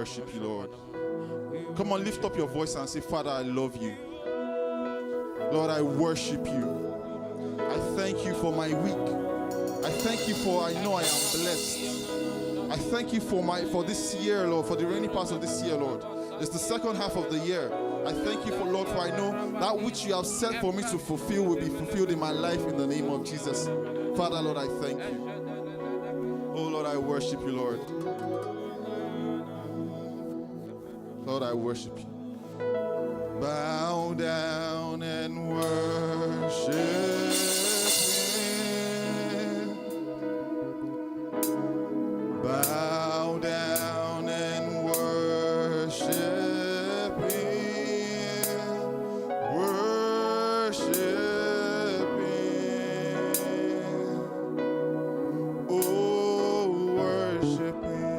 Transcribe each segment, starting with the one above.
worship you, Lord. Come on, lift up your voice and say, Father, I love you. Lord, I worship you. I thank you for my week. I thank you for I know I am blessed. I thank you for this year, Lord, for the rainy parts of this year, Lord. It's the second half of the year. I thank you for, Lord, for I know that which you have set for me to fulfill will be fulfilled in my life in the name of Jesus. Father, Lord, I thank you. Oh, Lord, I worship you, Lord. Lord, I worship you. Bow down and worship him. Bow down and worship him. Worship him. Oh, worship him.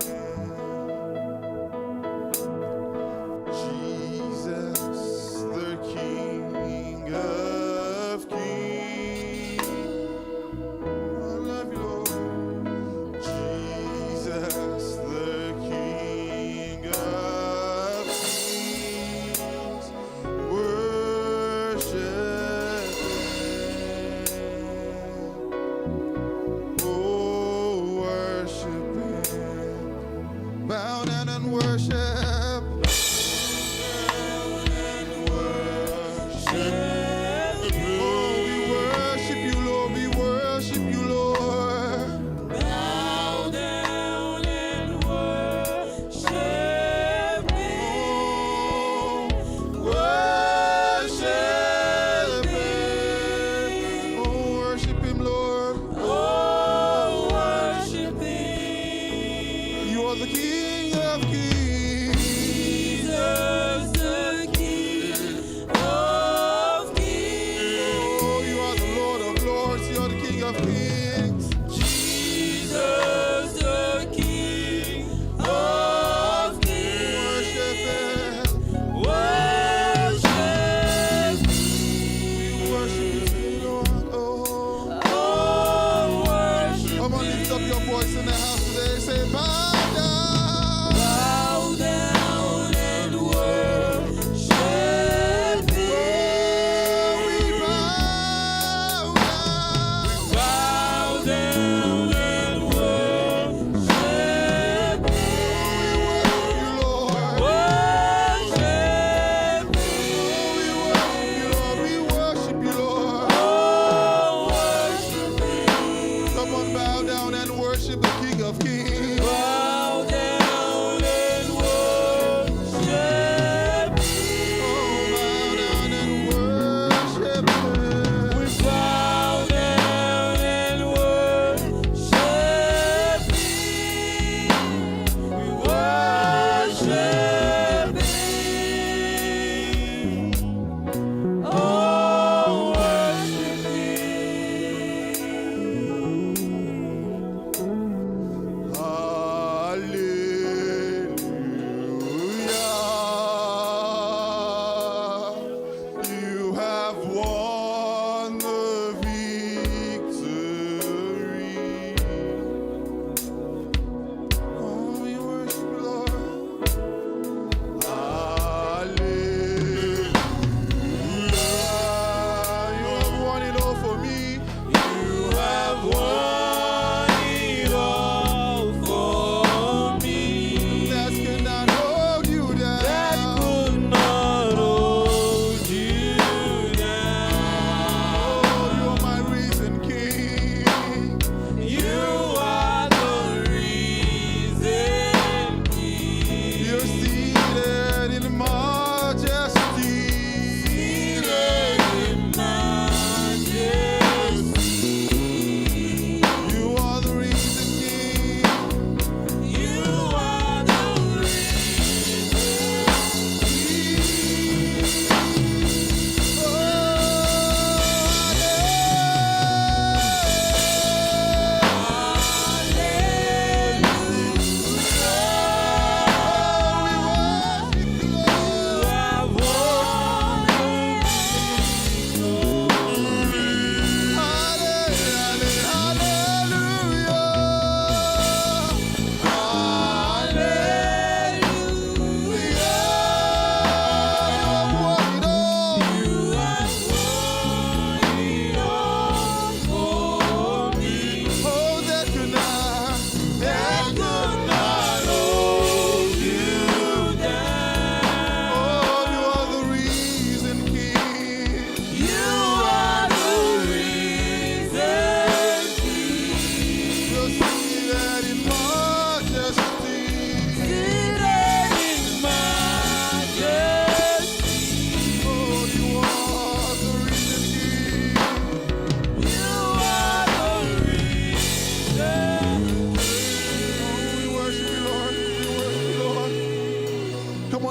The King of Kings.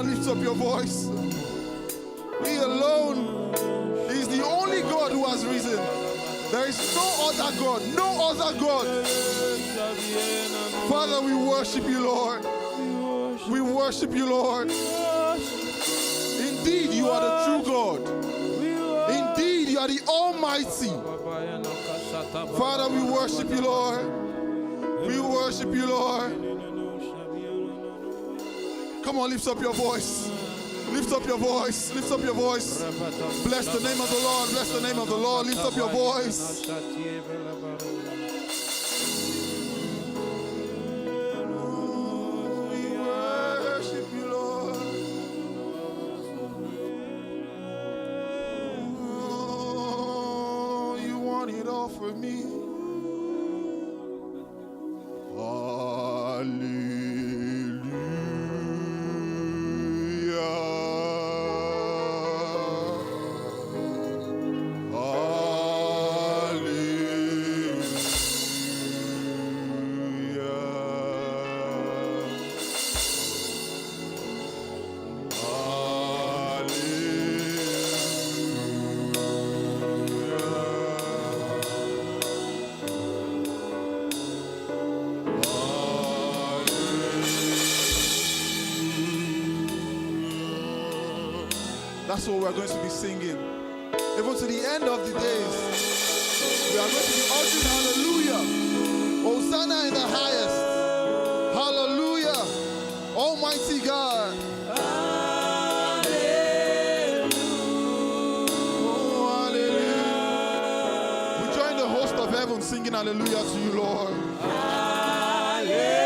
on, lift up your voice. He alone is the only God who has risen. There is no other God, no other God. Father, we worship you, Lord. We worship you, Lord. Indeed, you are the true God. Indeed, you are the Almighty. Father, we worship you, Lord. We worship you, Lord. Come on, lift up your voice. Lift up your voice. Lift up your voice. Bless the name of the Lord. Bless the name of the Lord. Lift up your voice. We worship you, Lord. Oh, you want it all for me. That's what we're going to be singing. Even to the end of the days, we are going to be uttering hallelujah. Hosanna in the highest. Hallelujah. Almighty God. Hallelujah. Oh, hallelujah. We join the host of heaven singing hallelujah to you, Lord. Hallelujah.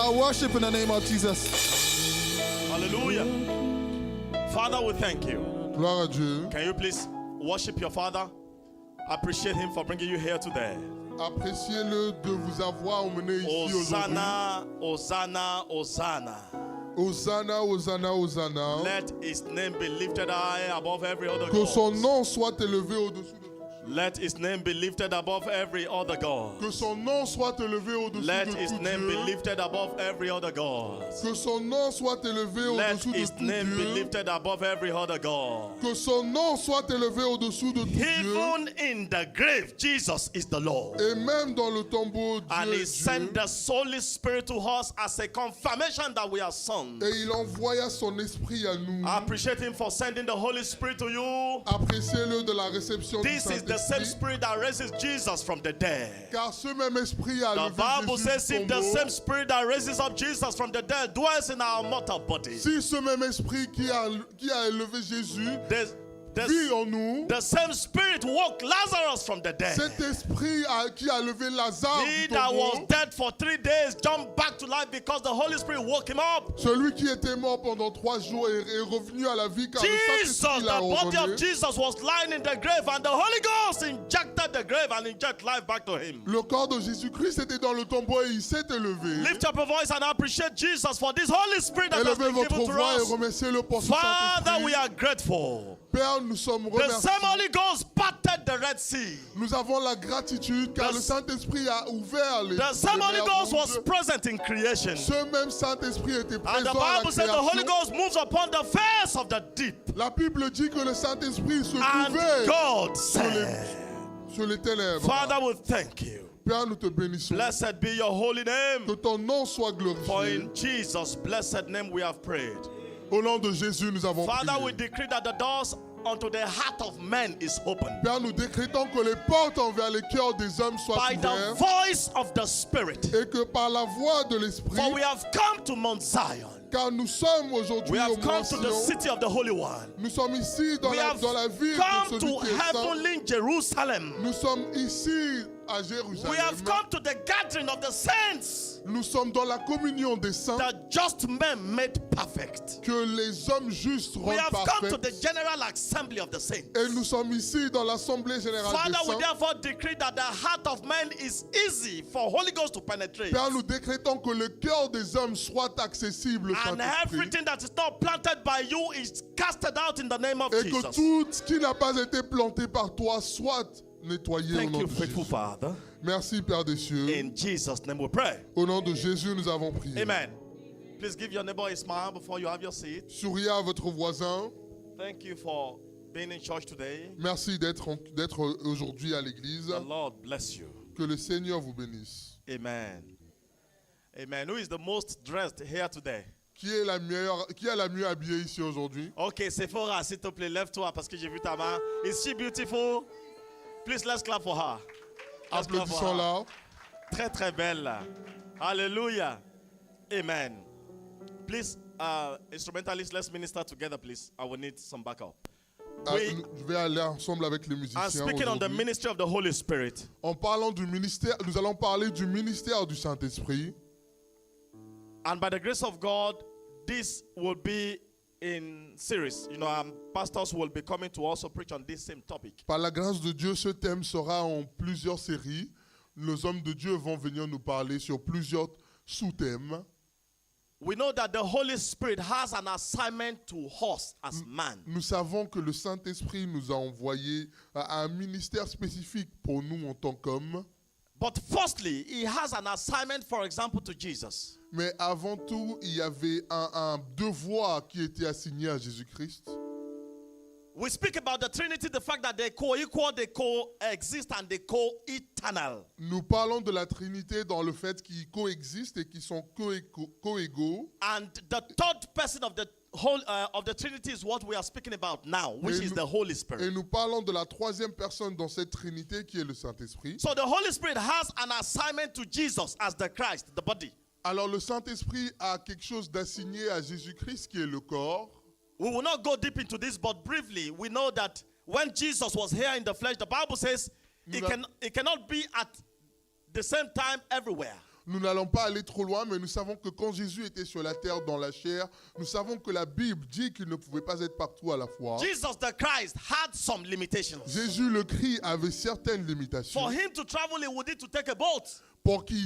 our worship in the name of Jesus. Hallelujah. Father, we thank you. Gloire à Dieu. Can you please worship your Father? Appreciate him for bringing you here today. Appréciez-le de vous avoir emmené ici aujourd'hui. Hosanna, Hosanna, Hosanna. Hosanna, Hosanna, Hosanna. Let his name be lifted high above every other Que son God. nom soit élevé au-dessus de tout. Let his name be lifted above every other God. Que son nom soit élevé au-dessus Let de his tout name be Dieu. lifted above every other God. Que son nom soit élevé Let au-dessous de his tout name be Dieu. lifted above every other God. Que son nom soit élevé au-dessous de tout Dieu. Even in the grave, Jesus is the Lord. Et même dans le tombeau, And Dieu he est sent Dieu. the Holy Spirit to us as a confirmation that we are sons. Et il envoya son esprit à nous. I appreciate him for sending the Holy Spirit to you. Appréciez-le de la réception du This is the same Saint-Esprit. spirit that raises Jesus from the dead. Car ce même esprit a The levé Bible Jésus says du if the tombeau. same spirit that raises up Jesus from the dead dwells in our mortal body, Si ce même esprit qui a élevé Jésus the vit en nous, the same spirit woke Lazarus from the dead. cet esprit qui a levé Lazare He du that was tombeau, dead for 3 days jumped back to life because the Holy Spirit woke him up. celui qui était mort pendant 3 jours est revenu à la vie car le Jesus, Saint-Esprit l'a the body of redonné. Jesus was lying in the grave and the Holy Ghost injected the grave and injected life back to him. Le corps de Jésus-Christ était dans le tombeau et il s'est élevé. Lift up your voice and appreciate Jesus for this Holy Spirit that has Élevez been given votre to voix et us. remerciez-le pour ce Father, we Saint-Esprit. are grateful. Père, nous sommes The remerciés. same Holy Ghost parted the Red Sea. Nous avons la gratitude car The- le Saint-Esprit a ouvert les The same les Holy mers Ghost was rouges. present in creation. Ce même Saint-Esprit était And présent the à la Bible said the Holy création. Ghost moves upon the face of the deep. La Bible dit que le Saint-Esprit se And trouvait God sur said, les ténèbres. Father, we thank you. Père, nous te bénissons. Blessed be your holy name. Que ton nom soit For glorifié. in Jesus' blessed name we have prayed. Au nom de Jésus, nous avons Father, we prié. decree that the doors unto the heart of men is open Père, nous décrétons que les portes envers les cœurs des hommes soient by the ouvertes voice of the Spirit. et que par la voix de l'Esprit, For we have come to Mount Zion. car nous sommes We aujourd'hui au have come Mont to the Sion, city of the Holy One. nous sommes ici dans We la have ville de come celui to qui est saint. heavenly Jerusalem. Nous sommes ici à We have Jérusalem. come to the gathering of the saints, Nous sommes dans la communion des saints the just men made perfect. que les hommes justes We rendent have come to the parfaits. general assembly of the saints. Et nous sommes ici dans l'Assemblée générale Father, des we saints. therefore decree that the heart of man is easy for Holy Ghost to penetrate. Père, nous décrétons que le cœur des hommes soit accessible au And Saint-Esprit. everything that is not planted by you is casted out in the name of Et que Jesus. tout ce qui n'a pas été planté par toi soit nettoyé au Thank nom you, de faithful Jésus. Father. Merci, Père des cieux. In Jesus' name we pray. Au nom de Jésus, nous avons prié. Amen. Please give your neighbor a smile before you have your seat. Souriez à votre voisin. Thank you for being in church today. Merci d'être aujourd'hui à l'église. The Lord bless you. Que le Seigneur vous bénisse. Amen. Amen. Who is the most dressed here today? Qui est la mieux habillée ici aujourd'hui? Okay, Sephora, s'il te plaît, lève-toi parce que j'ai vu ta main. Is she beautiful? Please, let's clap for her. Let's clap for her. Applaudissons-la. Très, très belle. Hallelujah. Amen. Please, instrumentalists, let's minister together, please. I will need some backup. Je vais aller ensemble avec les I'm musiciens speaking on the aujourd'hui. ministry of the Holy Spirit. En parlant du ministère, nous allons parler du ministère du Saint-Esprit. And by the grace of God, this will be in series. You know, pastors will be coming to also preach on this same topic. Par la grâce de Dieu, ce thème sera en plusieurs séries. Nos hommes de Dieu vont venir nous parler sur plusieurs sous-thèmes. We know that the Holy Spirit has an assignment to us as man. Nous savons que le Saint-Esprit nous a envoyé à un ministère spécifique pour nous en tant qu'hommes. But firstly, he has an assignment, for example, to Jesus. Mais avant tout, il y avait un devoir qui était assigné à Jésus-Christ. We speak about the Trinity, the fact that they co-equal, they co-exist, and they co-eternal. Nous parlons de la Trinité dans le fait qu'ils coexistent et qu'ils sont co-égaux. And the third person of the Trinity is what we are speaking about now, which is the Holy Et Spirit. nous parlons de la troisième personne dans cette Trinité qui est le Saint-Esprit. So the Holy Spirit has an assignment to Jesus as the Christ, the body. Alors le Saint-Esprit a quelque chose d'assigné à Jésus-Christ qui est le corps. We will not go deep into this, but briefly, we know that when Jesus was here in the flesh, the Bible says it cannot be at the same time everywhere. Nous n'allons pas aller trop loin, mais nous savons que quand Jésus était sur la terre dans la chair, nous savons que la Bible dit qu'il ne pouvait pas être partout à la fois. Jesus the Christ had some limitations. Jésus le Christ avait certaines limitations. For him to travel, he would need to take a boat. Pour qu'il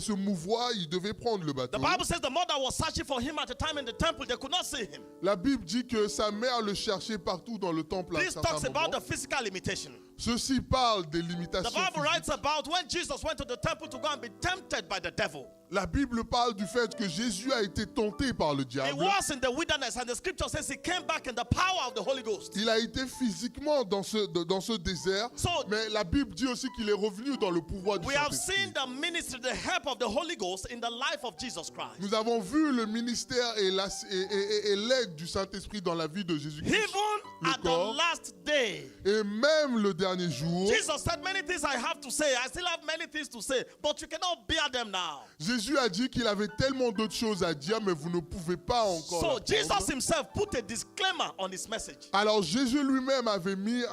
se mouvoie, il devait prendre le bateau. The Bible says the mother was searching for him at the time in the temple. They could not see him. La Bible dit que sa mère le cherchait partout dans le temple à un This certain talks about moment. the physical limitation. Ceci parle des The limitations Bible physiques. writes about when Jesus went to the temple to go and be tempted by the devil. La Bible parle du fait que Jésus a été tenté par le He diable. was in the wilderness, and the scripture says he came back in the power of the Holy Ghost. Il a été physiquement dans ce désert, So, mais la Bible dit aussi qu'il est revenu dans le pouvoir du we have Saint-Esprit. seen the ministry, the help of the Holy Ghost in the life of Jesus Christ. Nous avons vu le ministère et l'aide du Saint-Esprit dans la vie de Jésus-Christ. Even Le at the corps. last day, Et même le dernier jour, Jesus said, many things I have to say. I still have many things to say, but you cannot bear them now. Jésus a dit qu'il avait tellement d'autres choses à dire, mais vous ne pouvez pas encore. So l'apprendre. Jesus himself put a disclaimer on his message. Alors Jésus lui-même avait mis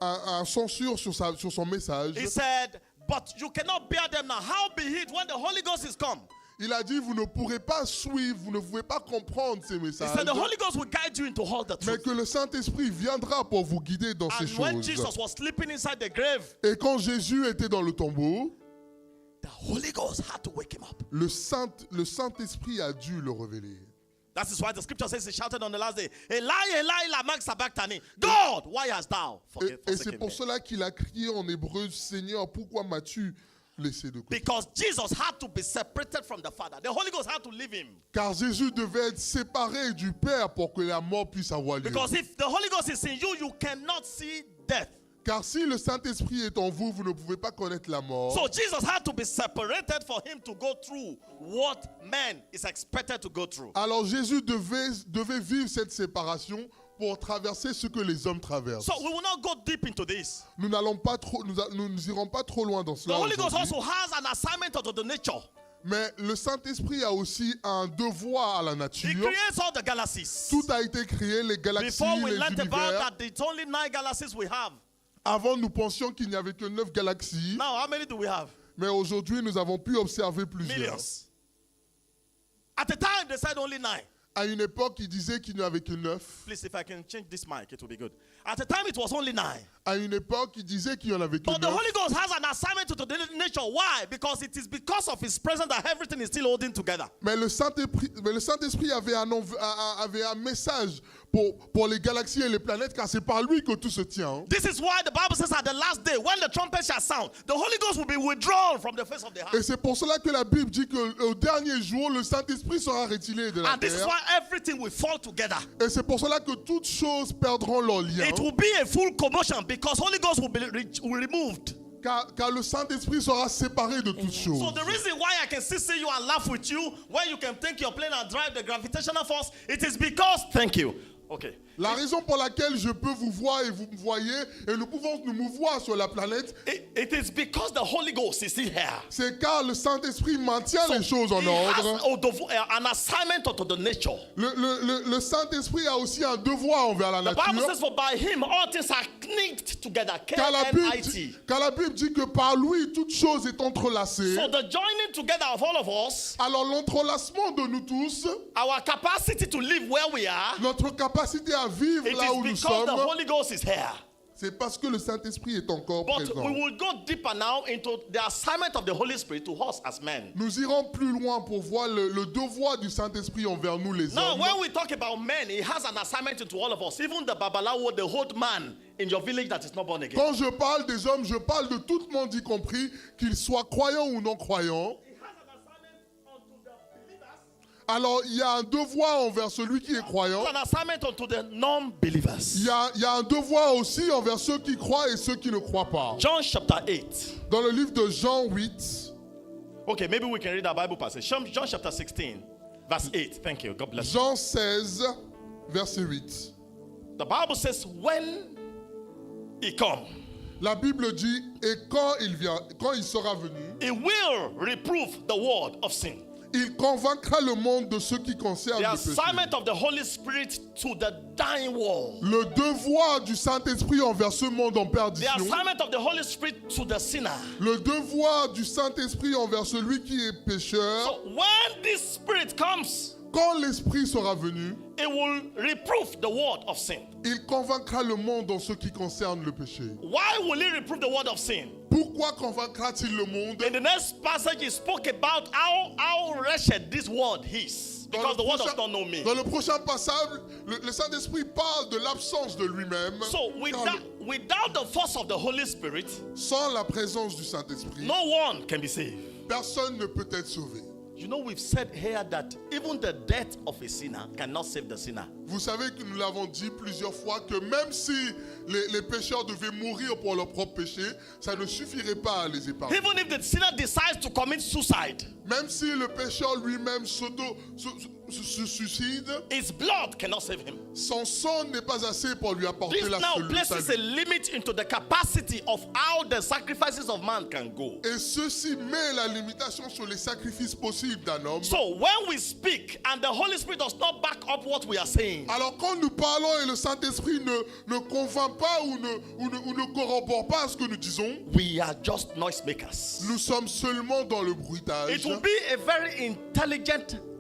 un censure sur son message. He said, but you cannot bear them now. How be it when the Holy Ghost is come? Il a dit, vous ne pourrez pas suivre, vous ne pouvez pas comprendre ces He messages. said, the Holy Ghost will guide you into all the Mais truth. que le Saint-Esprit viendra pour vous guider dans ces And when choses. Jesus was sleeping inside the grave, Et quand Jésus était dans le tombeau, the Holy Ghost had to wake him up. le Saint-Esprit a dû le révéler. That is why the scripture says he shouted on the last day, Eli, Eli, lama sabachthani. God, why hast thou Et c'est forsaken pour me? cela qu'il a crié en hébreu, Seigneur, pourquoi m'as-tu laissé de côté? Because Jesus had to be separated from the Father. The Holy Ghost had to leave him. Car Jésus devait être séparé du Père pour que la mort puisse avoir lieu. Because if the Holy Ghost is in you, you cannot see death. Car si le Saint-Esprit est en vous, vous ne pouvez pas connaître la mort. So Jesus had to be separated for him to go through what man is expected to go through. Alors Jésus devait vivre cette séparation pour traverser ce que les hommes traversent. So we will not go deep into this. Nous n'irons pas trop loin dans The cela Holy Ghost aujourd'hui. also has an assignment of the nature. Mais le Saint-Esprit a aussi un devoir à la He nature. creates all the galaxies. Tout a été créé, les galaxies, Before we les learned about univers. that, it's only 9 galaxies we have. Avant, nous pensions qu'il n'y avait que 9 galaxies. Now, how many do we have? Mais aujourd'hui, nous avons pu observer plusieurs. Millions. At the time, they said only 9. À une époque, ils disaient qu'il n'y avait que 9. Please, if I can change this mic, it will be good. At the time, it was only 9. À une époque, ils disaient qu'il n'y en avait que But the 9. Holy Ghost has an assignment to the nature. Why? Because it is because of His presence that everything is still holding together. Mais le Saint-Esprit avait un message pour les galaxies et les planètes, car c'est par lui que tout se tient. This is why the Bible says at the last day, when the trumpet shall sound, the Holy Ghost will be withdrawn from the face of the Et earth. c'est pour cela que la Bible dit qu'au dernier jour, le Saint-Esprit sera retiré de la And this is terre. why everything will fall together. Et c'est pour cela que toutes choses perdront leur lien. It will be a full commotion because Holy Ghost will be removed. Car le Saint-Esprit sera séparé de toutes choses. So the reason why I can still see you and laugh with you when you can take your plane and drive the gravitational force, it is because, thank you. Okay. La raison pour laquelle je peux vous voir et vous me voyez et nous pouvons nous mouvoir sur la planète, It is because the Holy Ghost is still here. c'est car le Saint-Esprit maintient les choses en He ordre. has an assignment to the nature. Le Saint-Esprit a aussi un devoir envers la The Bible nature. says, for by him all things are knit together. Car la Bible dit que par lui, toute chose est entrelacée. So the joining together of all of us, Alors l'entrelacement de nous tous, our capacity to live where we are, notre capacité à vivre it là où is nous because the sommes, Holy Ghost is here. c'est parce que le Saint-Esprit est encore But présent. we will go deeper now into the assignment of the Holy Spirit to us as men. Nous irons plus loin pour voir le devoir du Saint-Esprit envers nous les Now, hommes. when we talk about men, he has an assignment into all of us. Even the Babalawo, the old man in your village that is not born again. Quand je parle des hommes, je parle de tout le monde, y compris qu'ils soient croyants ou non croyants. He has an assignment unto the believers. Alors il y a un devoir envers celui qui est croyant. An assignment unto the non-believers. Il y a un devoir aussi envers ceux qui croient et ceux qui ne croient pas. John chapter 8. Dans le livre de Jean 8, Okay, maybe we can read our Bible passage. John chapter 16, verse 8. Thank you. God bless you. Jean 16, verset 8. The Bible says, when he come, La Bible dit, et quand il sera venu, he will reprove the world of sin. Il convaincra le monde de ce qui concerne The le péché. assignment of the Holy Spirit to the dying world. Le devoir du Saint-Esprit envers ce monde en The perdition. assignment of the Holy Spirit to the sinner. Le devoir du Saint-Esprit envers celui qui est pécheur. So when this Spirit comes, Quand l'Esprit sera venu, it will reprove the word of sin. il convaincra le monde en ce qui concerne le péché. Why will he reprove the word of sin? Pourquoi convaincra-t-il le monde? In the next passage, he spoke about how wretched this world is. Because the world does not know me. Dans le prochain passage, le Saint-Esprit parle de l'absence de lui-même. So Car without the force of the Holy Spirit, sans la présence du Saint-Esprit, no one can be saved. personne ne peut être sauvé. You know, we've said here that even the death of a sinner cannot save the sinner. Vous savez que nous l'avons dit plusieurs fois que même si les pécheurs devaient mourir pour leur propre péché, ça ne suffirait pas à les épargner. Even if the sinner decides to commit suicide, Même si le pécheur lui-même se suicide, his blood cannot save him. son sang n'est pas assez pour lui apporter This la now seule places a salut. limit into the capacity of how the sacrifices of man can go. Et ceci met la limitation sur les sacrifices possibles d'un homme. So when we speak and the Holy Spirit does not back up what we are saying, Alors quand nous parlons et le Saint-Esprit ne convainc pas ou ne corrobore pas ce que nous disons, we are just noisemakers. nous sommes seulement dans le bruitage. It will be a very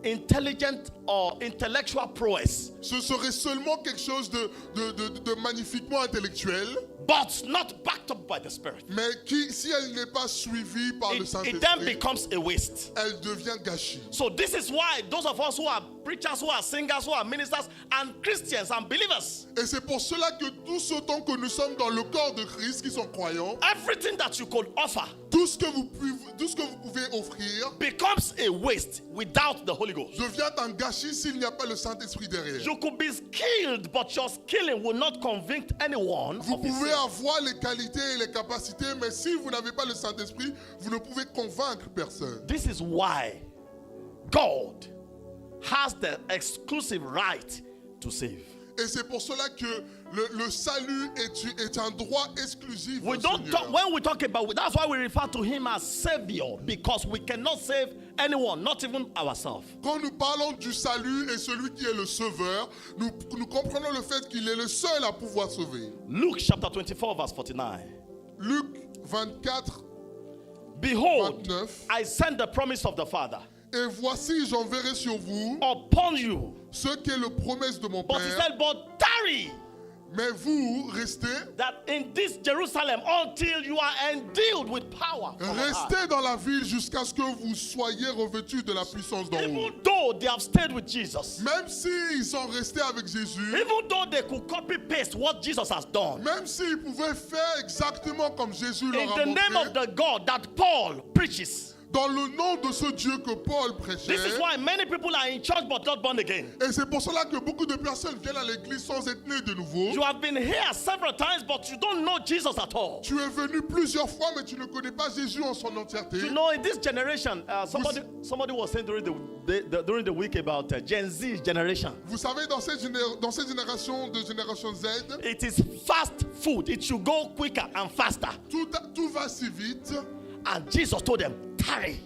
intelligent or intellectual prowess, Ce serait seulement quelque chose de magnifiquement intellectuel, but not backed up by the Spirit. mais qui, si elle n'est pas suivie par le It then Saint-Esprit, becomes a waste. elle devient gâchis. So this is why those of us who are preachers, who are singers, who are ministers, and Christians and believers, Et c'est pour cela que tous autant que nous sommes dans le corps de Christ, qui sont croyants, everything that you could offer tout ce que vous pouvez offrir becomes a waste without the Holy Ghost. devient un gâchis s'il n'y a pas le Saint-Esprit derrière. You could be skilled, but your skilling will not convict anyone Vous of his pouvez sin. avoir les qualités et les capacités, mais si vous n'avez pas le Saint-Esprit, vous ne pouvez convaincre personne. This is why God has the exclusive right to save. Et c'est pour cela que le salut est un droit exclusif We au don't Seigneur. talk, when we talk about, that's why we refer to him as Savior, because we cannot save anyone, not even ourselves. Quand nous parlons du salut et celui qui est le sauveur, nous comprenons le fait qu'il est le seul à pouvoir sauver. Luke chapter 24, verse 49. Luc 24, Behold, 29. I send the promise of the Father Et voici, j'enverrai sur vous upon you. ce qui est le promesse de mon But he Père. said, but tarry, Mais vous, restez that in this Jerusalem, until you are endued with power from on high. Restez dans la ville jusqu'à ce que vous soyez revêtus de la puissance d'en haut. Even though they have stayed with Jesus, Même s'ils sont restés avec Jésus, even though they could copy paste what Jesus has done, même s'ils pouvaient faire exactement comme Jésus leur in a the name of montré, the God that Paul preaches. dans le nom de ce Dieu que Paul prêchait. This is why many people are in church but not born again. Et c'est pour cela que beaucoup de personnes viennent à l'église sans être nées de nouveau. You have been here several times, but you don't know Jesus at all. Tu es venu plusieurs fois, mais tu ne connais pas Jésus en son entièreté. You know, in this generation, somebody was saying during the week about Gen Z generation. Vous savez, dans cette génération de génération Z, It is fast food. It should go quicker and faster. tout va si vite. And Jesus told them, tarry.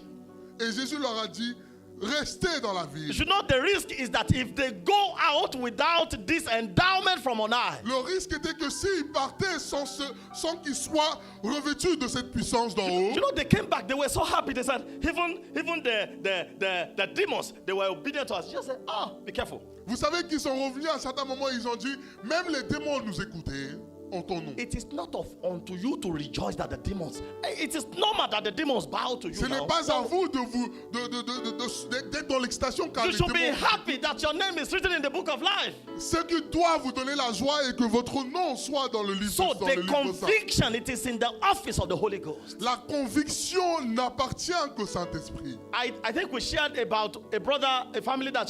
Et Jésus leur a dit, restez dans la You ville. should know the risk is that if they go out without this endowment from on high, Le risque était que s'ils partaient sans qu'ils soient revêtus de cette puissance d'en haut, you know, they came back. They were so happy. They said, even the demons, they were obedient to us. Jesus said, oh, be careful. vous savez qu'ils sont revenus à un certain moment, ils ont dit, même les démons nous écoutaient en ton nom. It is not unto you to rejoice that the demons. It is normal that the demons bow to you. Ce n'est now. pas à vous d'être dans l'excitation car You les should be démons. happy that your name is written in the book of life. Ce qui doit vous donner la joie et que votre nom soit dans le livre, So dans le the livre saint. conviction, it is in the office of the Holy Ghost. La conviction n'appartient qu'au Saint-Esprit. I think we shared about a family that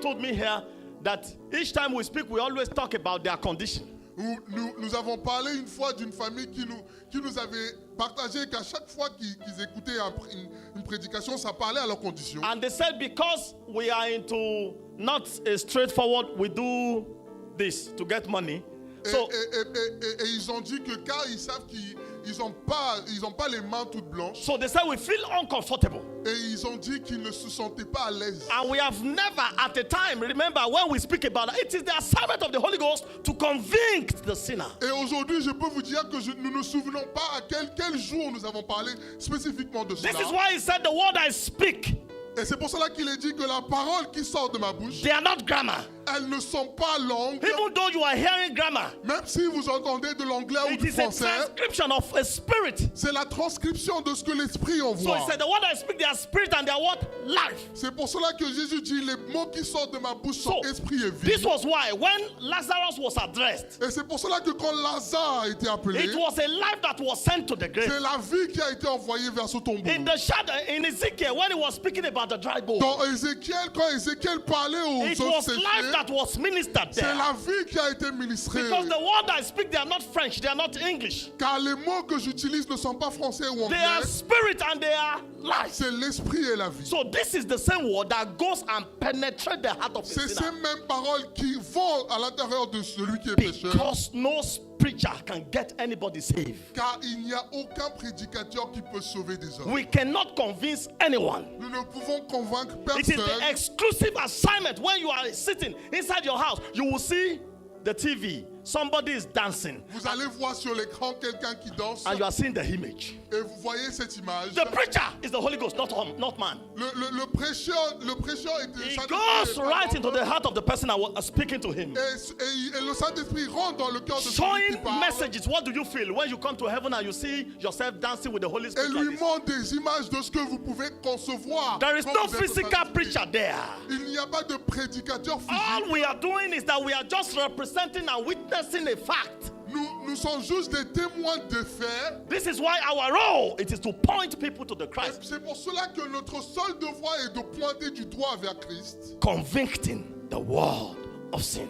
told me here that each time we speak, we always talk about their condition. Nous avons parlé une fois d'une famille qui nous avait partagé qu'à chaque fois qu'ils écoutaient une prédication, ça parlait à leurs conditions. And they said because we are into not a straightforward, we do this to get money. So Et ils ont dit que car ils savent qu'ils n'ont pas les mains toutes blanches, they said we feel uncomfortable. Et ils ont dit qu'ils ne se sentaient pas à l'aise. And we have never at a time, remember when we speak about it, it is the assignment of the Holy Ghost to convict the sinner. Et aujourd'hui, je peux vous dire que nous ne souvenons pas à quel jour nous avons parlé spécifiquement de cela. This is why he said the word I speak, Et c'est pour cela qu'il est dit que la parole qui sort de ma bouche, they are not grammar. elles ne sont pas longues. Even though you are hearing grammar, Même si vous entendez de l'anglais ou it du is a français, transcription of a spirit. c'est la transcription de ce que l'Esprit So envoie. he said the word I speak, they are spirit and they are what? Life. C'est pour cela que Jésus dit les mots qui sortent de ma bouche sont So, esprit et this vie. was why when Lazarus was addressed, Et c'est pour cela que quand Lazare a été appelé, it was a life that was sent to the grave. c'est la vie qui a été envoyée vers ce tombeau. In the shadow, in Ezekiel, when he was speaking about the dry bone, Dans Ézéchiel, quand Ézéchiel parlait aux it os was life séchés, that was ministered c'est there. la vie qui a été ministrée. Because the word I speak, they are not French, they are not English. Car les mots que j'utilise ne sont pas français ou They are anglais, spirit and they are life. c'est l'esprit et la vie. So this is the same word that goes and penetrates the heart of the C'est ces sinner. mêmes paroles qui vont à l'intérieur de celui qui est pécheur. Because no preacher can get anybody saved. Car il n'y a aucun prédicateur qui peut sauver des hommes. We cannot convince anyone. Nous ne pouvons convaincre It is the personne. exclusive assignment. When you are sitting inside your house, you will see the TV. Somebody is dancing, Vous allez voir sur l'écran quelqu'un qui danse and you are seeing the image. et vous voyez cette image. The preacher is the Holy Ghost, not man. Le prêcheur était He Saint-Esprit goes est pas right into l'homme. the heart of the person speaking to him. Et le Saint-Esprit rentre dans le cœur de celui qui Showing parle messages. What do you feel when you come to heaven and you see yourself dancing with the Holy et Spirit? lui Like this? montre des images de ce que vous pouvez concevoir. There is quand no vous êtes au physical Saint-Esprit. preacher there. Il n'y a pas de prédicateur All physique. we are doing is that we are just representing and witnessing a fact. Nous sommes juste des témoins de faits. This is why our role it is to point people to the Et Christ, c'est pour cela que notre seul devoir est de pointer du doigt vers Christ. convicting the world of sin.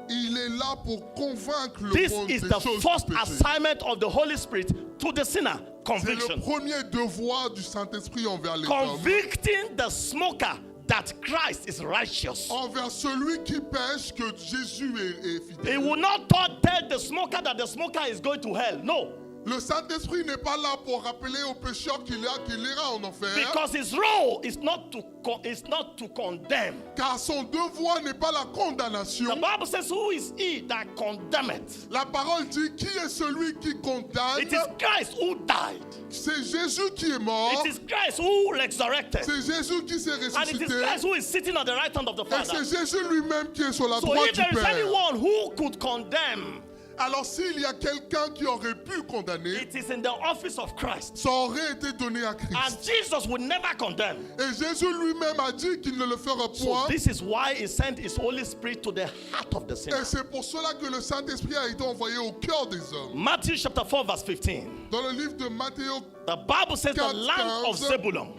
Il est là pour convaincre le This monde is des the choses first du péché. assignment of the Holy Spirit to the sinner. C'est le Conviction. premier devoir du Saint-Esprit envers les hommes. Convicting the smoker that Christ is righteous. Envers celui qui pêche que Jésus est He fidèle. will not tell the smoker that the smoker is going to hell. No. Le Saint-Esprit n'est pas là pour rappeler au pécheur qu'il ira en enfer. Because his role is not to condemn. Car son devoir n'est pas la condamnation. The Bible says, who is he that condemneth? La parole dit qui est celui qui condamne. It is Christ who died. C'est Jésus qui est mort. It is Christ who resurrected. C'est Jésus qui s'est And it is ressuscité. Christ who is sitting on the right hand of the Et Father. c'est Jésus lui-même qui est sur la So droite if du there is Père. anyone who could condemn, Alors s'il y a quelqu'un qui aurait pu condamner, it is in the office of Christ. ça aurait été donné à And Christ. Jesus would never condemn. Et Jésus lui-même a dit qu'il ne le fera So point. this is why he sent his Holy Spirit to the heart of the sinner. Et c'est pour cela que le Saint-Esprit a été envoyé au cœur des hommes. Matthew chapter 4 verse 15. Dans le livre de Matthieu, The Bible says the 4, land of 15. Zebulun,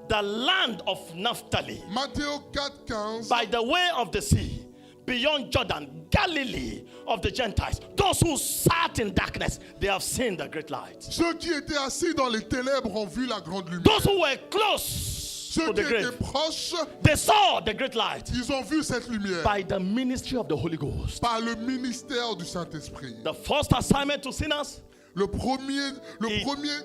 the land of Naphtali, Matthieu 4,15, by the way of the sea, beyond Jordan, Galilee of the Gentiles. Those who sat in darkness, they have seen the great light. ceux qui étaient assis dans les ténèbres ont vu la grande lumière. Those who were close Ceux to qui the étaient grave, proches, they saw the great light ils ont vu cette lumière by the ministry of the Holy Ghost. par le ministère du Saint-Esprit. The first assignment to sinners, Le premier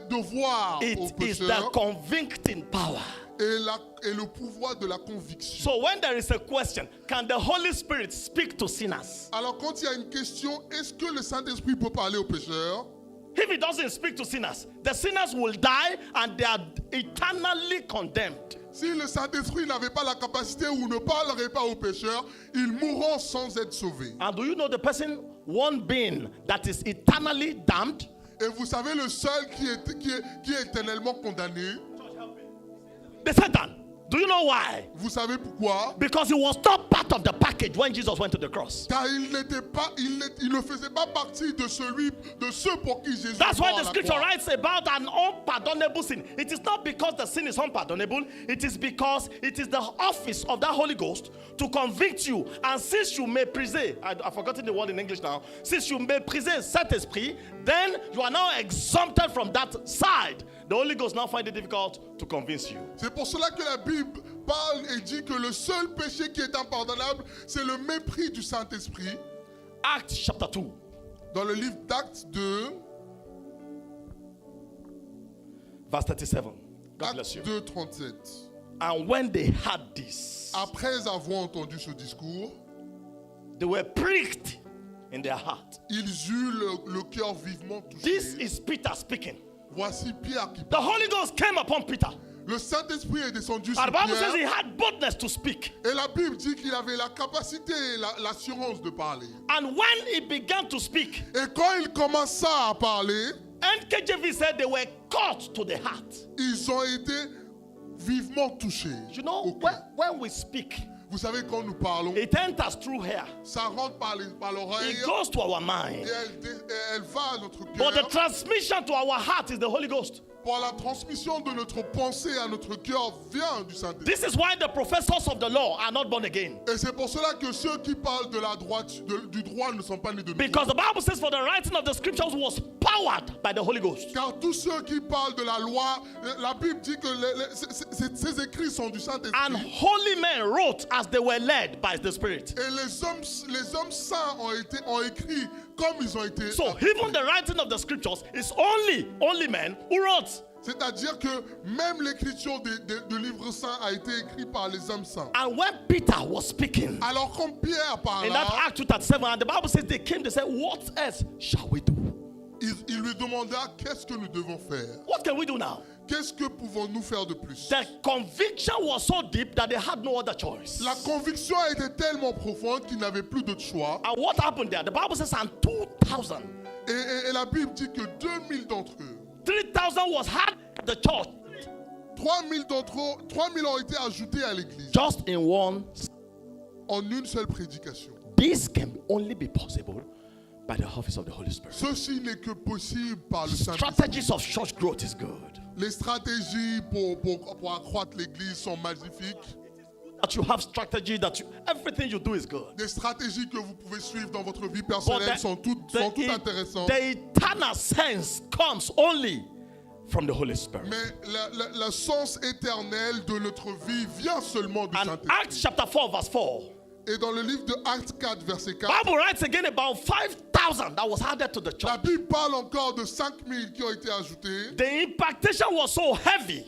devoir aux it is the pécheurs convicting power. est le pouvoir de la conviction. So when there is a question, can the Holy Spirit speak to sinners? Alors quand il y a une question, est-ce que le Saint-Esprit peut parler aux pécheurs? If he doesn't speak to sinners, the sinners will die and they are eternally condemned. Si le Saint-Esprit n'avait pas la capacité ou ne parlerait pas aux pécheurs, ils mourront sans être sauvés. And do you know the person, one being that is eternally damned? Et vous savez le seul qui est éternellement condamné, The Satan. Do you know why? vous savez pourquoi? Because he was not part of the package when Jesus went to the cross. Car il ne faisait pas partie de ceux pour qui Jésus That's est why mort à the la scripture croix. writes about an unpardonable sin. It is not because the sin is unpardonable. It is because it is the office of that Holy Ghost to convict you. And since you may priser, I've forgotten the word in English now. Since you may priser Saint-Esprit, then you are now exempted from that side. The Holy Ghost now find it difficult to convince you. C'est pour cela que la Bible parle et dit que le seul péché qui est impardonnable, c'est le mépris du Saint-Esprit. Acts chapter 2. Dans le livre d'Actes 2, Verse 37. God bless you. 2:37. And when they had this, Après avoir entendu ce discours, they were pricked in their heart. ils eurent le cœur vivement This touché. is Peter speaking. Voici Pierre qui The parle. Holy Ghost came upon Peter. Le Saint-Esprit est descendu sur And the Bible says he Pierre. had boldness to speak. Et la Bible dit qu'il avait la capacité et l'assurance de parler. And when he began to speak, Et quand il commença à parler, NKJV said they were caught to the heart. ils ont été vivement touchés. You know, au cœur. when we speak, Vous savez, quand nous parlons, it enters through here. ça rentre par l'oreille It goes to our et mind. elle va à notre But the cœur. transmission to our heart is the Holy Ghost. Pour la transmission de notre pensée à notre cœur vient du Saint-Esprit. This is why the professors of the law are not born again. Et c'est pour cela que ceux qui parlent de la droite, du droit ne sont pas nés de nouveau. Because the Bible says for the writing of the scriptures was powered by the Holy Ghost. Car tous ceux qui parlent de la loi, la Bible dit que ces écrits sont du And Saint-Esprit. holy men wrote as they were led by the Spirit. Et les hommes saints ont écrit comme ils ont été. So even the writing of the scriptures is only men who wrote. C'est-à-dire que même l'écriture de livres saints a été écrite par les hommes saints. And when Peter was speaking, Alors quand Pierre in that parla, Act 2:37, and the Bible says they came, they said, what else shall we do? il lui demanda qu'est-ce que nous devons faire. What can we do now? Qu'est-ce que pouvons-nous faire de plus? The conviction was so deep that they had no other choice. La conviction était tellement profonde qu'ils n'avaient plus d'autre choix. And what happened there? The Bible says, and 2,000, Et la Bible dit que 2000 d'entre eux, 3,000 was had at the church 3000 d'entre eux, 3000 ont été ajoutés à l'église just in one. en une seule prédication. This can only be possible by the office of the Holy Spirit. Ceci n'est que possible par le Saint-Esprit. Strategies of church growth is good. Les stratégies pour accroître l'église sont magnifiques. That you have strategy, everything you do is good. Des stratégies que vous pouvez suivre dans votre vie But personnelle sont toutes intéressantes. the eternal sense comes only from the Holy Spirit. Mais le sens éternel de notre vie vient seulement du And Saint-Esprit. Acts chapter 4 verse 4, Et dans le livre de Actes 4, verset 4, Bible writes again about 5,000 that was added to the la church. Bible parle encore de 5000 qui ont été ajoutés. The impactation was so heavy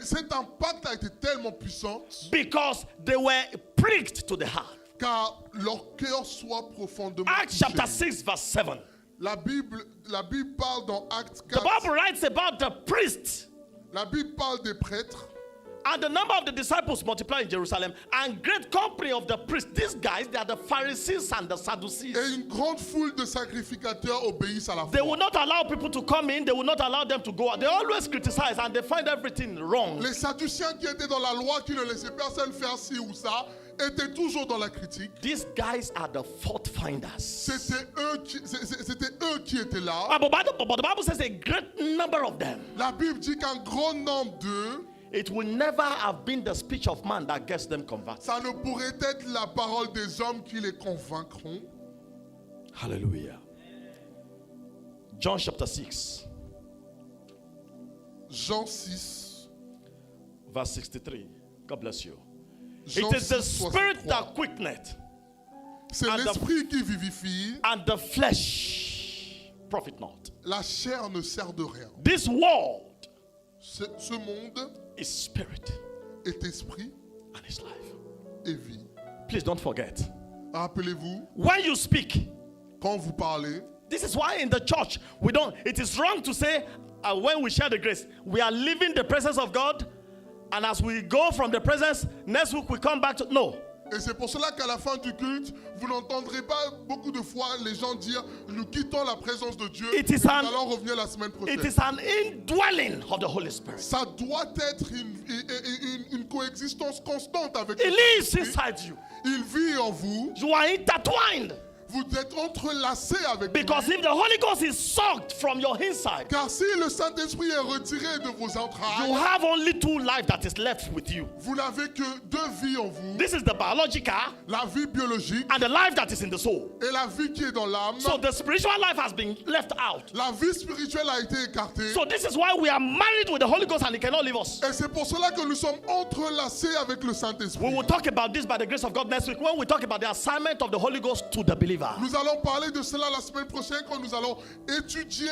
Cet impact a été tellement puissant because they were pricked to the heart. car leur cœur soit profondément Acts chapter touché. 6 verse 7. La Bible parle dans Actes The 4. Bible writes about the priests. La Bible parle des prêtres. And the number of the disciples multiplied in Jerusalem, and great company of the priests. These guys, they are the Pharisees and the Sadducees. Et une grande foule de sacrificateurs obéissent à la They will foi. not allow people to come in. They will not allow them to go out. They always criticize and they find everything wrong. Les Sadduciens qui étaient dans la loi, qui ne laissaient personne faire ci ou ça, étaient toujours dans la critique. These guys are the fault finders. C'était eux qui étaient là. But the Bible says a great number of them. La Bible dit qu'un grand nombre d'eux, It will never have been the speech of man that gets them converted. ça ne pourrait être la parole des hommes qui les convaincront. Hallelujah. John chapter 6, Jean 6, verse 63. God bless you. Jean It is the 6, spirit 63. that quickeneth, C'est and the- l'esprit qui vivifie, and the flesh profit not. la chair ne sert de rien. This world Ce monde is spirit est esprit and is life. et vie. Please don't forget. Rappelez-vous, When you speak, quand vous parlez, this is why in the church it is wrong to say when we share the grace, we are leaving the presence of God, and as we go from the presence, next week we come back to no. et c'est pour cela qu'à la fin du culte, vous n'entendrez pas beaucoup de fois les gens dire nous quittons la présence de Dieu, It is nous an- allons revenir la semaine prochaine. It is an indwelling of the Holy Spirit. Ça doit être une coexistence constante avec It le lives Saint-Esprit. inside you. Il vit en vous. You are intertwined. Vous êtes entrelacés avec Because lui. if the Holy Ghost is sucked from your inside, Car si le Saint-Esprit est retiré de vos you entrailles, have only two lives that is left with you. vous n'avez que deux vies en vous. This is the biological La vie biologique and the life that is in the soul. et la vie qui est dans l'âme. So the spiritual life has been left out. La vie spirituelle a été écartée. So this is why we are married with the Holy Ghost and He cannot leave us. Et c'est pour cela que nous sommes entrelacés avec le We Saint-Esprit. will talk about this by the grace of God next week when we talk about the assignment of the Holy Ghost to the believer. believer. Nous allons parler de cela la semaine prochaine quand nous allons étudier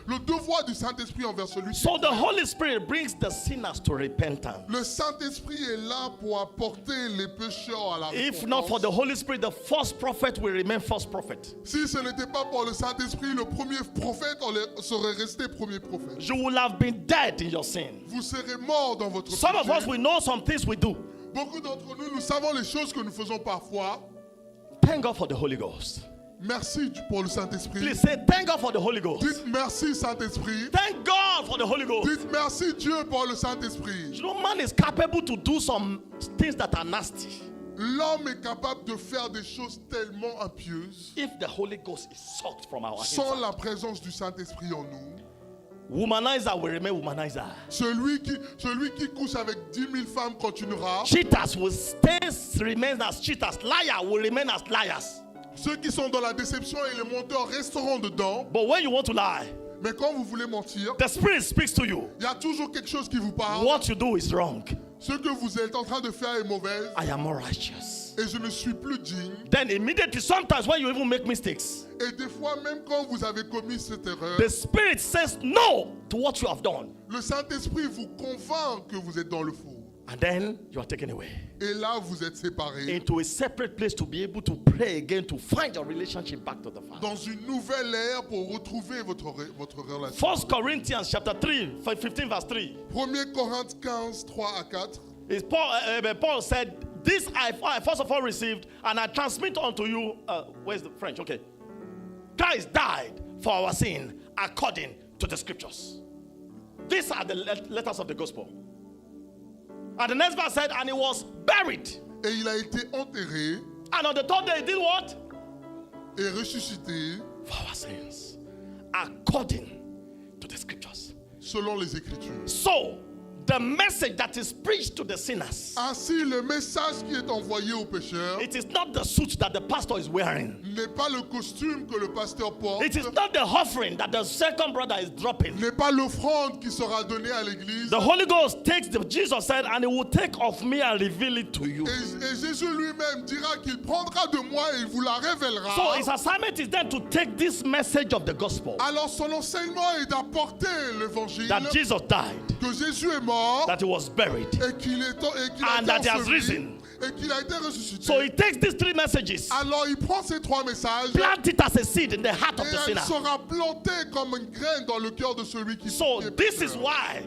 le devoir du Saint-Esprit envers celui qui So the croit. Holy Spirit brings the sinners to repentance. Le Saint-Esprit est là pour apporter les pécheurs à la If not for the repentance. Holy Spirit, the false prophet will remain false prophet. Si ce n'était pas pour le Saint-Esprit, le premier prophète serait resté premier prophète. You will have been dead in your sin. Vous serez mort dans votre Some of us, péché. we know some things we do. Beaucoup d'entre nous, nous savons les choses que nous faisons parfois. Thank God for the Holy Ghost. Merci pour le Saint-Esprit. Please say, thank God for the Holy Ghost. Dites merci Saint-Esprit. Thank God for the Holy Ghost. Dites merci Dieu pour le Saint-Esprit. You know, man is capable to do some things that are nasty. L'homme est capable de faire des choses tellement impieuses If the Holy Ghost is sucked from our sans inside. la présence du Saint-Esprit en nous. Womanizer will remain womanizer. Celui qui couche avec 10 000 femmes continuera. Cheaters will stay, remain as cheaters. Liar will remain as liars. Ceux qui sont dans la déception et les menteurs resteront dedans. But when you want to lie, Mais quand vous voulez mentir, the Spirit speaks to you. il y a toujours quelque chose qui vous parle. What you do is wrong. Ce que vous êtes en train de faire est mauvais I am more righteous. et je ne suis plus digne. Then immediately, sometimes when you even make mistakes, Et des fois, même quand vous avez commis cette erreur, the Spirit says no to what you have done. le Saint-Esprit vous convainc que vous êtes dans le faux. And then you are taken away Et là, vous êtes séparés into a separate place to be able to pray again to find your relationship back to the Father. dans une nouvelle ère pour retrouver votre relation. 1 Corinthians chapter 3, 15 verse 3. 1 Corinthiens 15, 3 à 4. Is Paul said, this I first of all received, and I transmit unto you, where's the French? Okay. Christ died for our sin according to the scriptures. These are the letters of the gospel. And the next verse said, and he was buried. Et il a été enterré And on the third day, he did what? et ressuscité For our sins, according to the scriptures. selon les Écritures. So, the message that is preached to the sinners, Ainsi, le message qui est envoyé aux pécheurs it is not the suit that the pastor is wearing. n'est pas le costume que le pasteur porte, It is not the offering that the second brother is dropping. n'est pas l'offrande qui sera donnée à l'église. The Holy Ghost takes the Jesus said, and he will take of me and reveal it to you. Et Jésus lui-même dira qu'il prendra de moi et il vous la révélera. So his assignment is then to take this message of the gospel Alors son enseignement est d'apporter l'évangile, that Jesus died, que Jésus est mort that he was buried, et qu'il a and été that he has enseveli, risen. et qu'il a été ressuscité. So he takes these three messages, Alors il prend ces trois messages plant it as a seed in the heart of et the elle sinner. sera plantée comme une graine dans le cœur de celui qui So est this is pécheur. why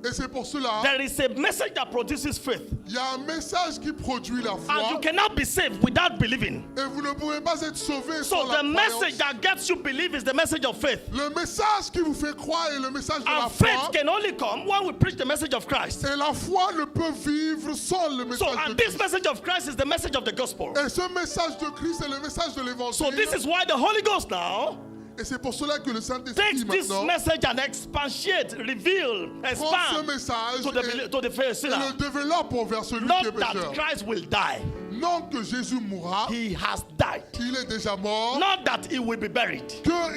Et c'est pour cela, there is a message that produces faith. il y a un message qui produit la And you foi cannot be saved without believing. et vous ne pouvez pas être sauvé So sans la the message croyance. that gets you believe is the message of faith. Le message qui vous fait croire est le message de la And foi. faith can only come when we preach the message of Christ. Et la foi ne peut vivre sans le So, message and de this Christ. message of Christ is the message of the gospel. Et ce message de Christ est le message de l'évangile. So this is why the Holy Ghost now Et c'est pour cela que le takes Saint-Esprit this maintenant message and expatiate, reveal, prend ce expand message to the et sinner. le développe envers celui qui Not est that pécheur. Christ will die. Non que Jésus mourra, He has died. il est déjà mort, Not that he will be buried. non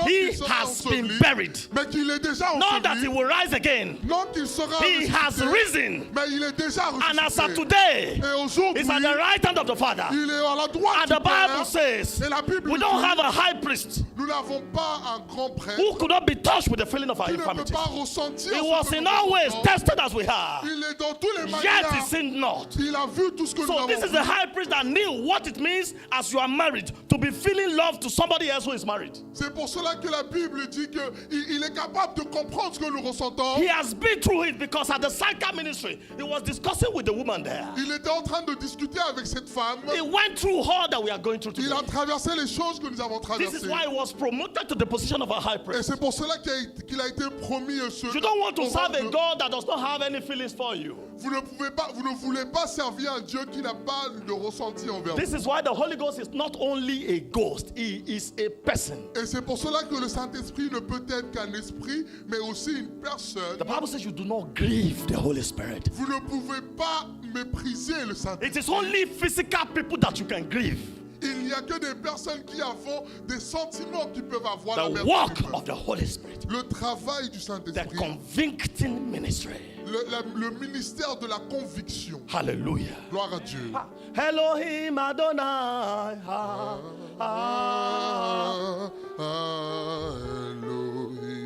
He qu'il sera has been enseveli, buried. mais qu'il est déjà Not that he enseveli, will rise again. non qu'il sera He has ressuscité, risen. mais il est déjà And as of ressuscité. today, Et aujourd'hui, he's at the right hand of the Father. il est à la droite And du the Bible Père. says Et la Bible we don't dit, have a high priest nous n'avons pas un grand prêtre who could not be touched with the feeling of our qui ne peut infirmities. pas ressentir He ce was que in nous all ways ressentons. tested as we are, Il est dans tous les yet he manières. sinned not. Il a vu tout ce que nous So avons this is vu. the high priest that knew what it means as you are married to be feeling love to somebody else who is married. C'est pour cela que la Bible dit qu'il est capable de comprendre ce que nous ressentons. He has been through it because at the Sanka ministry, he was discussing with the woman there. Il était en train de discuter avec cette femme. He went through all that we are going through Il today. a traversé les choses que nous avons This is traversées. why he was promoted to the position of a high Et priest. c'est pour cela qu'il a été promis ce. You don't want to au serve a rang de- God that does not have any feelings for you. Vous ne voulez pas servir un Dieu qui n'a pas de ressenti envers vous. This is why the Holy Ghost is not only a ghost, he is a person. Et c'est pour cela que le Saint-Esprit ne peut être qu'un esprit, mais aussi une personne. The Bible says you do not grieve the Holy Spirit. Vous ne pouvez pas mépriser le It Saint-Esprit. is only physical people that you can grieve. Il n'y a que des personnes qui avons des sentiments qui peuvent avoir The l'amertume. work of the Holy Spirit. Le travail du The Saint-Esprit. convicting ministry. Le ministère de la conviction. Hallelujah. Gloire à Dieu. Elohim Adonai.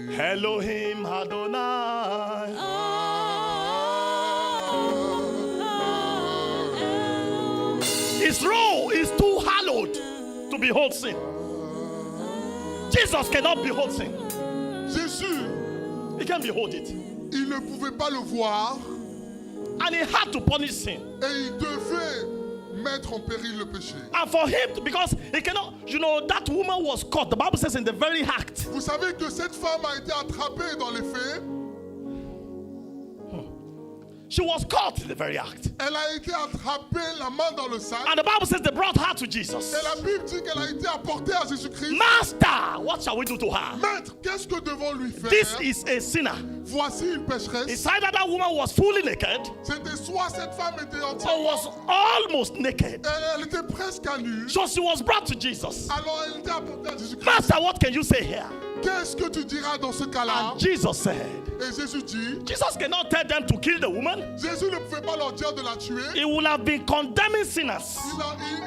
Elohim. Elohim Adonai. His role is too hallowed to behold sin. Jesus cannot behold sin. Jésus, He can't behold it. il ne pouvait pas le voir And he had to punish sin. et il devait mettre en péril le péché. And for him, because he cannot, that woman was caught. The Bible says in the very act. Vous savez que cette femme a été attrapée dans les faits. She was caught in the very act. Elle a été attrapée la main dans le sac. And the Bible says they brought her to Jesus. Et la Bible dit qu'elle a été apportée à Jésus-Christ. Master, what shall we do to her? Maître, qu'est-ce que devons lui faire? This is a sinner. Voici une pécheresse. It's either that woman was fully naked C'était soit cette femme était or entièrement... was almost naked. Elle était presque à nu. So she was brought to Jesus. Alors elle était apportée à Jésus-Christ. Master, what can you say here? Qu'est-ce que tu diras dans ce cas-là? And Jesus said, Et Jésus dit, Jesus cannot tell them to kill the woman. Jésus ne pouvait pas leur dire de la tuer. He would have been condemning sinners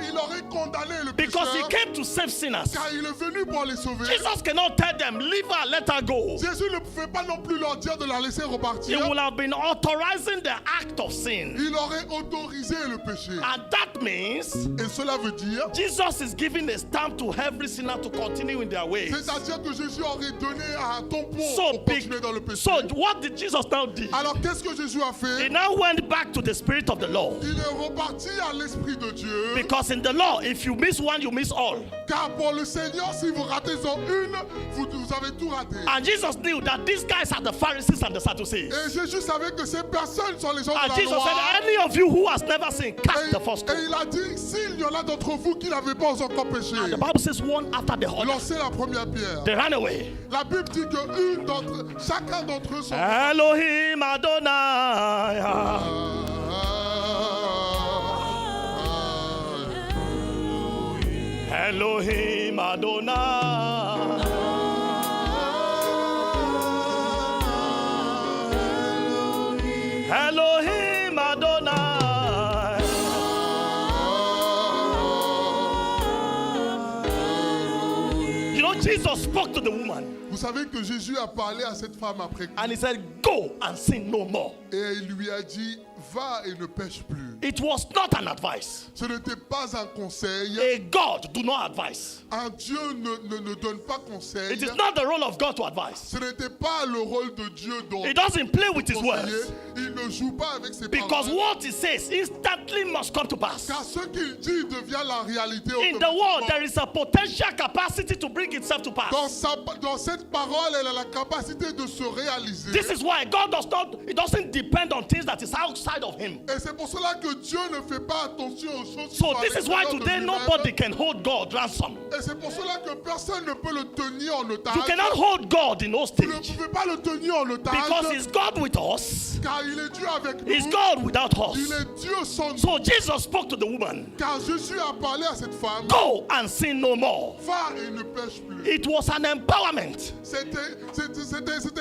Il aurait condamné le because he pécheur came to save sinners. car il est venu pour les sauver. Jesus cannot tell them, leave her, let her go. Jésus ne pouvait pas non plus leur dire de la laisser He repartir. would have been authorizing the act of sin. Il aurait autorisé le péché. And that means Et cela veut dire, Jesus is giving a stamp to every sinner to continue in their ways. c'est-à-dire que Jésus aurait donné un tampon So pour big. continuer dans le péché. So what did Jesus now do? Alors qu'est-ce que Jésus a He fait? now went back to the spirit of the law. Il est reparti à l'Esprit de Dieu. Because in the law, if you miss one, you miss all. Car pour le Seigneur, si vous ratez en une, vous avez tout raté. And Jesus knew that these guys are the Pharisees and the Sadducees. Et Jésus savait que ces personnes sont les gens de And la Jesus loi. said, any of you who has never sinned, cast the first Et stone. il a dit, s'il y en a d'entre vous qui n'avaient pas encore péché, And the Bible says one after the other. lancez la première pierre. They ran away. La Bible dit que chacun d'entre eux sont... Elohim Adonai. Elohim Adonai. Elohim Adonai. Jesus spoke to the woman. Vous savez que Jésus a parlé à cette femme après coup. And he said, go and sin no more. Et il lui a dit, va et ne pêche plus. It was not an advice. Ce n'était pas un conseil. A God do not advise. Un Dieu ne donne pas conseil. It is not the role of God to advise. Ce n'était pas le rôle de Dieu He doesn't play with his conseiller. words. Il ne joue pas avec ses Because paroles. what he says instantly must come to pass. Car ce qu'il dit devient la réalité In the world, automatiquement. there is a potential capacity to bring itself to pass. Dans cette parole, elle a la capacité de se réaliser. This is why God doesn't depend on things that is outside of him. Et c'est pour cela que Dieu ne fait pas attention aux choses qui So sont à this is why l'extérieur de today lui-même. nobody can hold God ransom. Et c'est pour cela que personne ne peut le tenir en otage. You cannot hold God in Vous ne hostage pouvez pas le tenir en otage. because he's God with us. Car il est Dieu avec nous. He's God without Il us. est Dieu sans nous. So Jesus spoke to the woman. Car Jésus a parlé à cette femme. Go and sin no more. Va et ne pêche plus. It was an empowerment. C'était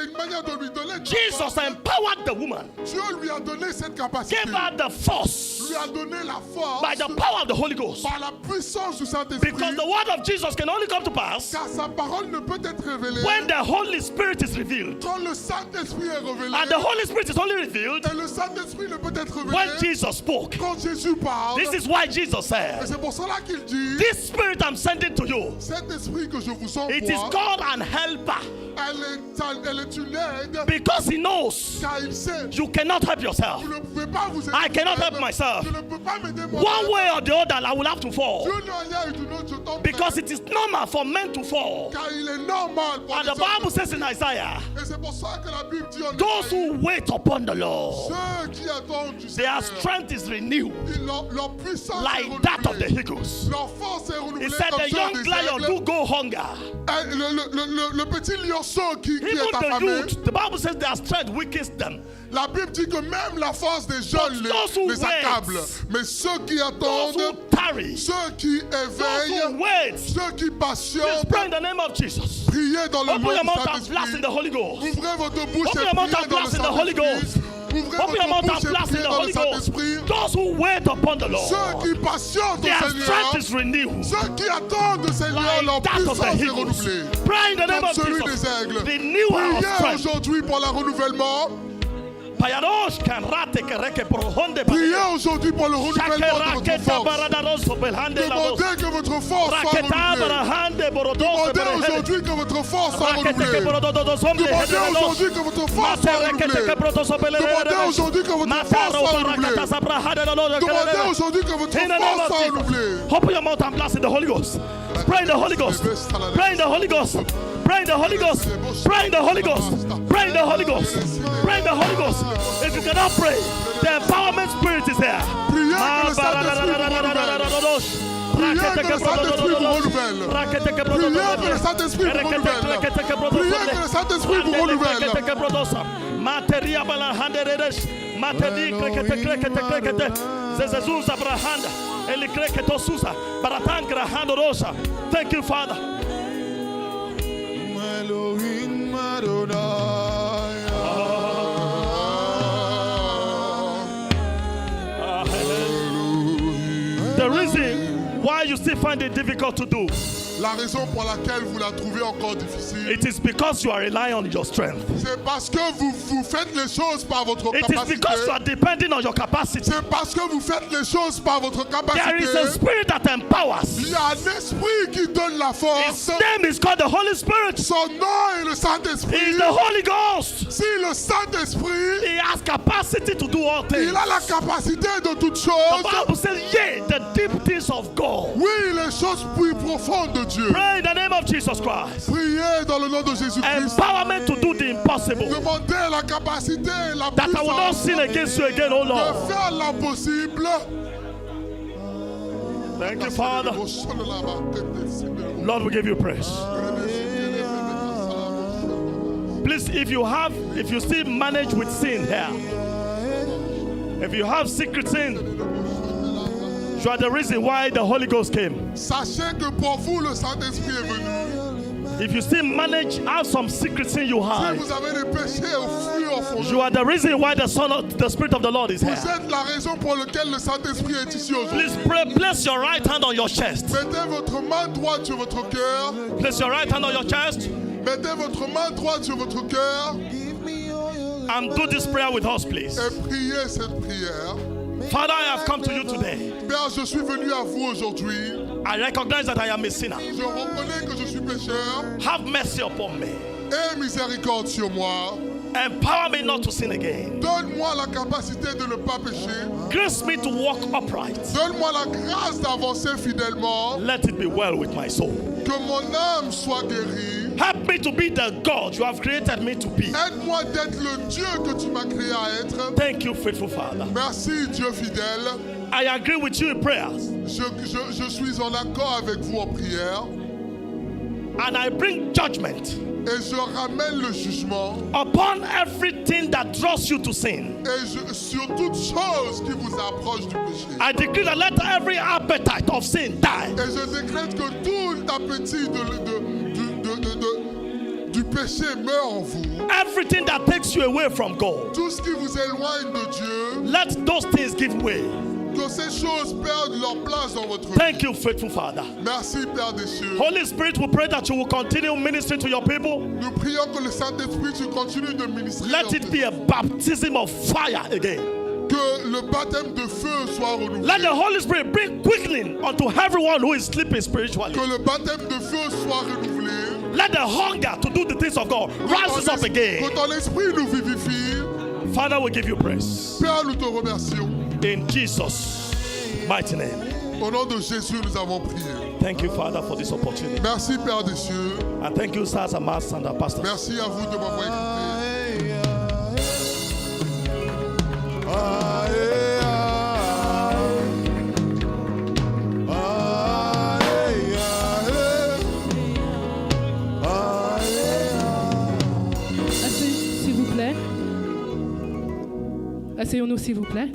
une manière de lui donner. Jesus empowered the woman. Dieu lui a donné cette capacité. Gave her the force Lui a donné la force. by the power of the Holy Ghost. Par la puissance du Saint-Esprit. Because the word of Jesus can only come to pass Car sa parole ne peut être révélée. when the Holy Spirit is revealed. Quand le Saint-Esprit est révélé. And the Holy Spirit is only revealed Et le Saint-Esprit ne peut être révélé. when Jesus spoke. Quand Jésus parle. This is why Jesus Et said, c'est pour cela qu'il dit. this Spirit I'm sending to you, Cet esprit que je vous envoie. it is called an helper. Elle est une aide. Because he knows Car il sait. you cannot help yourself. Vous ne pouvez pas vous aider. I cannot help vous-même. myself. Je ne peux pas m'aider One moi-même. way or the other, I will have to fall. D'une manière ou d'une autre, je tombe. Because it is normal for men to fall. Car il est normal pour And les the Bible hommes. says in Isaiah, Et c'est pour ça que la Bible dit en those Isaïe, who wait upon the Lord, ceux qui attendent du their Seigneur, strength is renewed leur puissance est like that of the renouvelée. eagles. Leur force est He renouvelée said comme the celle young des lion aigles. do go hunger. Le petit lionceau qui Even est the affamé, youth, the Bible says their strength weakens them. la Bible dit que même la force des jeunes those who les accable. wait, Mais ceux qui Those attendent, who tarry, ceux qui those éveillent, who wait, ceux qui please patientent, pray in the name of Jesus. priez dans le Open nom your du mouth and blast in Saint-Esprit. the Holy Ghost. Ouvrez votre bouche Open et your mouth priez and dans le blast in the Holy Saint-Esprit. Ghost. Ouvrez Open your votre mouth bouche and et blast in priez the dans le Holy Ghost. Saint-Esprit. Those who wait upon the Ceux Lord, qui patientent au their Seigneur, strength is renewed. ceux qui attendent au Seigneur, leur Like that of puissance the est eagles. renouvelée. Pray in the name Comme of celui Jesus. des aigles. Renew our Priez strength. aujourd'hui pour le renouvellement. Payadosh kan rate ke reke prohonde Priez ba. aujourd'hui pour le renouvellement de votre Raketa force. baradaroso belhande la voz. Demandez que votre force soit Raketa renouvelée. barahande borodos Demandez berehele. aujourd'hui que votre force soit Rakete ke renouvelée. borodos hombre Demandez hederados. aujourd'hui que votre force soit renouvelée. Demandez aujourd'hui que votre force soit renouvelée. Demandez aujourd'hui que votre In the name force of soit Jesus. renouvelée. Open your mouth and blast in the Holy Ghost. Pray in the Holy Ghost. Pray in the Holy Ghost. Pray in the Holy Ghost. Pray in the Holy Ghost. Pray in the Holy Ghost. Pray in the Holy Ghost. If you cannot pray, the empowerment spirit is there. Priez que le Saint-Esprit vous renouvelle. Priez que le Saint-Esprit vous renouvelle. Priez que le Saint-Esprit vous renouvelle. Materia balahanderedes, matedi krekete, zezezuza brahanda, eli kreketo susa, baratangra handorosa. Thank you, Father. Elohim Adonai. The reason why you still find it difficult to do, La raison pour laquelle vous la trouvez encore difficile, it is because you are relying on your strength. c'est parce que vous faites les choses par votre It is capacité. because you are depending on your capacity. C'est parce que vous faites les choses par votre There is a capacité. spirit that empowers. Il y a un esprit qui donne la His force. name is called the Holy Spirit. Son nom est le He Saint-Esprit. is the Holy Ghost. Si le Saint-Esprit, He has capacity to do all things. il a la capacité de toutes The choses. Bible says, yea, the deep things of God. Oui, les choses plus profondes de Dieu. Pray in the name of Jesus Christ. Priez dans le nom de Jésus-Christ. Empowerment to do the impossible. Demandez la capacité, la That I will not puissance sin against you again, oh de Lord. faire l'impossible. Thank you, Father. Lord, we give you praise. Please, if you still manage with sin here, if you have secret sin, you are the reason why the Holy Ghost came. Sachez que pour vous, le Saint-Esprit est venu. If you still have some secret sin you Si hide, vous avez des péchés au fond, you are the reason why the Spirit of the Lord is vous here. êtes la raison pour laquelle le Saint-Esprit est ici aujourd'hui. Please pray, place your right hand on your chest. Mettez votre main droite sur votre cœur. Place your right hand on your chest Mettez votre main droite sur votre cœur and do this prayer with us, please. et priez cette prière. Father, I have come to you today. Père, je suis venu à vous aujourd'hui. I recognize that I am a sinner. Je reconnais que je suis pécheur. Have mercy upon me. Aie miséricorde sur moi. Empower me not to sin again. Donne-moi la capacité de ne pas pécher. Grace me to walk upright. Donne-moi la grâce d'avancer fidèlement. Let it be well with my soul. Que mon âme soit guérie. Help me to be the God you have created me to be. Aide-moi d'être le Dieu que tu m'as créé à être. Thank you, faithful Father. Merci, Dieu fidèle. I agree with you in prayers, Je suis en accord avec vous en prière. and I bring judgment Et je ramène le jugement. upon everything that draws you to sin. Et sur toute chose qui vous approche du péché. I decree that let every appetite of sin die. Et je décrète que tout appétit du péché meurt en vous. Everything that takes you away from God, Tout ce qui vous éloigne de Dieu, let those things give way. que ces choses perdent leur place dans votre vie. Thank you, faithful Father. Merci, Père des cieux. Holy Spirit, we pray that you will continue ministering to your people. Nous prions que le Saint-Esprit tu continues de ministrer. Let it be a baptism of fire again. Que le baptême de feu soit renouvelé. Let the Holy Spirit bring quickening unto everyone who is sleeping spiritually. Que le baptême de feu soit renouvelé. Let the hunger to do the things of God rise up again. Que ton esprit nous vivifie. Father, we give you praise. Père, nous te remercions. In Jesus' mighty name. Au nom de Jésus, nous avons prié. Thank you, Father, for this opportunity. Merci, Père des cieux. And thank you, stars and masters and the pastors. Merci à vous de m'avoir écouté. S'il vous plaît. Asseyons-nous, s'il vous plaît.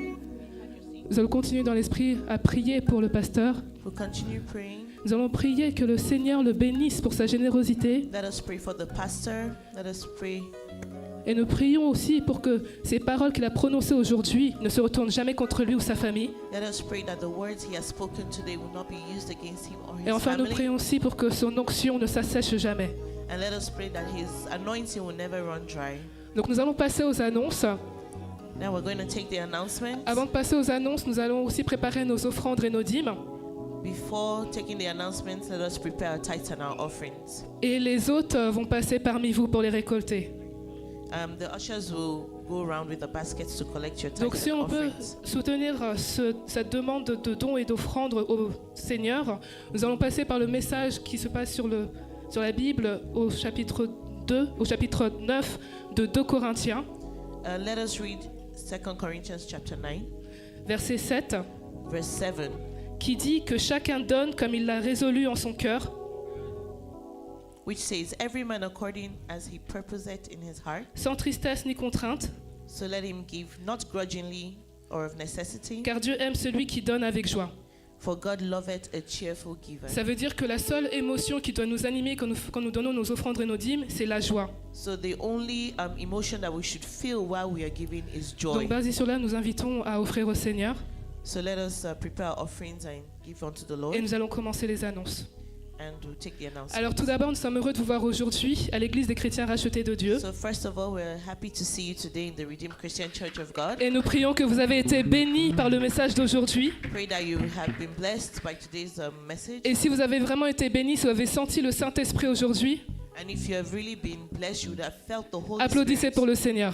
Nous allons continuer dans l'esprit à prier pour le pasteur. We'll continue praying. Nous allons prier que le Seigneur le bénisse pour sa générosité. Let us pray for the pastor. Let us pray. Et nous prions aussi pour que ces paroles qu'il a prononcées aujourd'hui ne se retournent jamais contre lui ou sa famille. Let us pray that the words he has spoken today will not be used against him or his Et enfin, nous family. prions aussi pour que son onction ne s'assèche jamais. And let us pray that his anointing will never run dry. Donc nous allons passer aux annonces. Now we're going to take the announcements. Avant de passer aux annonces, nous allons aussi préparer nos offrandes et nos dîmes. Before taking the announcements, let us prepare our tithes and our offerings. Et les hôtes vont passer parmi vous pour les récolter. The ushers will go around with the baskets to collect your Donc tithes si and on peut offerings. soutenir cette demande de dons et d'offrandes au Seigneur, nous allons passer par le message qui se passe sur la Bible au chapitre 9 de 2 Corinthiens, Let us read 2 Corinthians chapter 9, verset 7, verse 7. qui dit que chacun donne comme il l'a résolu en son cœur, Which says, every man according as he purposeth in his heart, sans tristesse ni contrainte, so let him give, not grudgingly or of necessity, car Dieu aime celui qui donne avec joie. for God loveth a cheerful giver. Ça veut dire que la seule émotion qui doit nous animer quand nous donnons nos offrandes et nos dîmes, c'est la joie. So the only emotion that we should feel while we are giving is joy. Donc basé sur là, nous invitons à offrir au Seigneur So let us prepare our offerings and give unto the Lord, et nous allons commencer les annonces. and we'll take the announcement. Alors tout d'abord, nous sommes heureux de vous voir aujourd'hui à l'Église des chrétiens rachetés de Dieu. So first of all, we're happy to see you today in the Redeemed Christian Church of God. Et nous prions que vous avez été bénis par le message d'aujourd'hui. Pray that you have been blessed by today's message. Et si vous avez vraiment été bénis, si vous avez senti le Saint-Esprit aujourd'hui, And if you have really been blessed, you would have felt the Holy applaudissez Spirit. pour le Seigneur.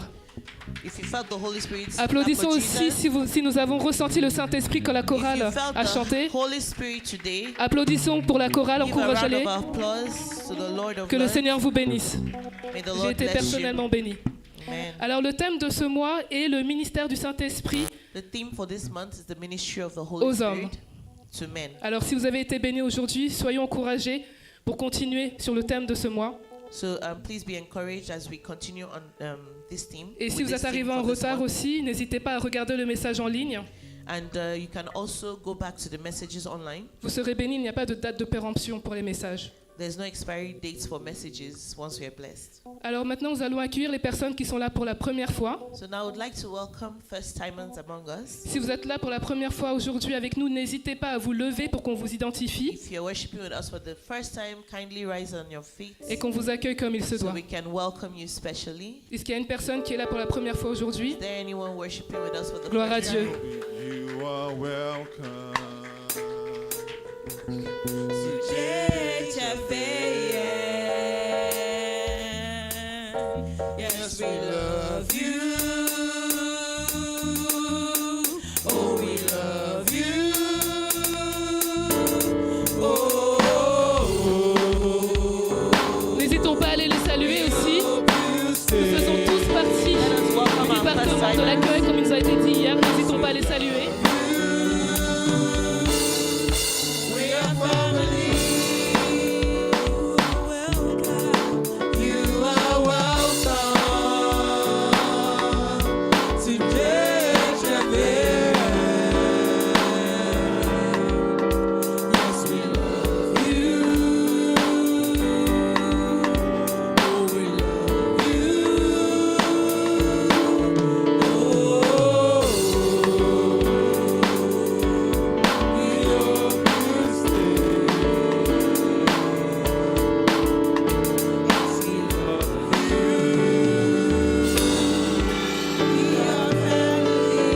If you felt the Holy Spirit, Applaudissons clap for aussi Jesus. si nous avons ressenti le Saint-Esprit quand la If chorale you felt a the chanté. Holy Spirit today, Applaudissons pour la chorale, give a round encouragez-les. of applause to the Lord of Que le Lords. Seigneur vous bénisse. May the J'ai Lord été bless you. personnellement béni. Amen. Alors le thème de ce mois est le ministère du Saint-Esprit The theme for this month is the ministry of the Holy aux hommes. Spirit to men. Alors si vous avez été bénis aujourd'hui, soyons encouragés pour continuer sur le thème de ce mois. So please be encouraged as we continue on this theme. Et si with vous this êtes arrivé theme en for this retard month. aussi, n'hésitez pas à regarder le message en ligne. And you can also go back to the messages online. Vous serez bénis, il n'y a pas de date de péremption pour les messages. There's no expiry dates for messages once we are blessed. Alors maintenant, nous allons accueillir les personnes qui sont là pour la première fois. So now I would like to welcome first-timers among us. Si vous êtes là pour la première fois aujourd'hui avec nous, n'hésitez pas à vous lever pour qu'on vous identifie If you're worshiping with us for the first time, kindly rise on your feet et qu'on vous accueille comme il se so doit. we can welcome you specially. Est-ce qu'il y a une personne qui est là pour la première fois aujourd'hui? Is there anyone worshiping with us for the Gloire à first Dieu. time? You are welcome. Yes, we love you. Oh, we love you. N'hésitons pas à aller les saluer aussi. Nous faisons tous partie du département de l'accueil, comme il nous a été dit hier. N'hésitons pas à les saluer. We are family. You are welcome to Jezebel. Yes, we love you. Oh, we love you.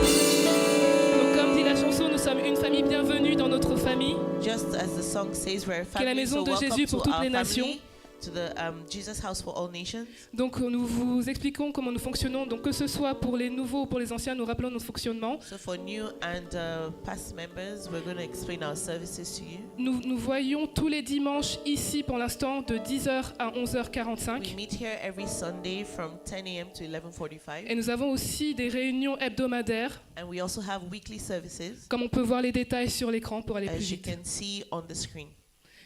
Donc, comme dit la chanson, nous sommes une famille bienvenue dans notre famille. Just as the song says, we're a Que la family, maison so de welcome Jésus to pour toutes our les nations. family, to the Jesus House for All Nations. Donc nous vous expliquons comment nous fonctionnons. Donc que ce soit pour les nouveaux ou pour les anciens, nous rappelons notre fonctionnement. So for new and past members, we're going to explain our services to you. Nous voyons tous les dimanches ici pour l'instant de 10h à We 11h45. meet here every Sunday from 10 a.m. to 11:45, Et nous avons aussi des réunions hebdomadaires, and we also have weekly services, comme on peut voir les détails sur l'écran pour aller plus as you vite. can see on the screen.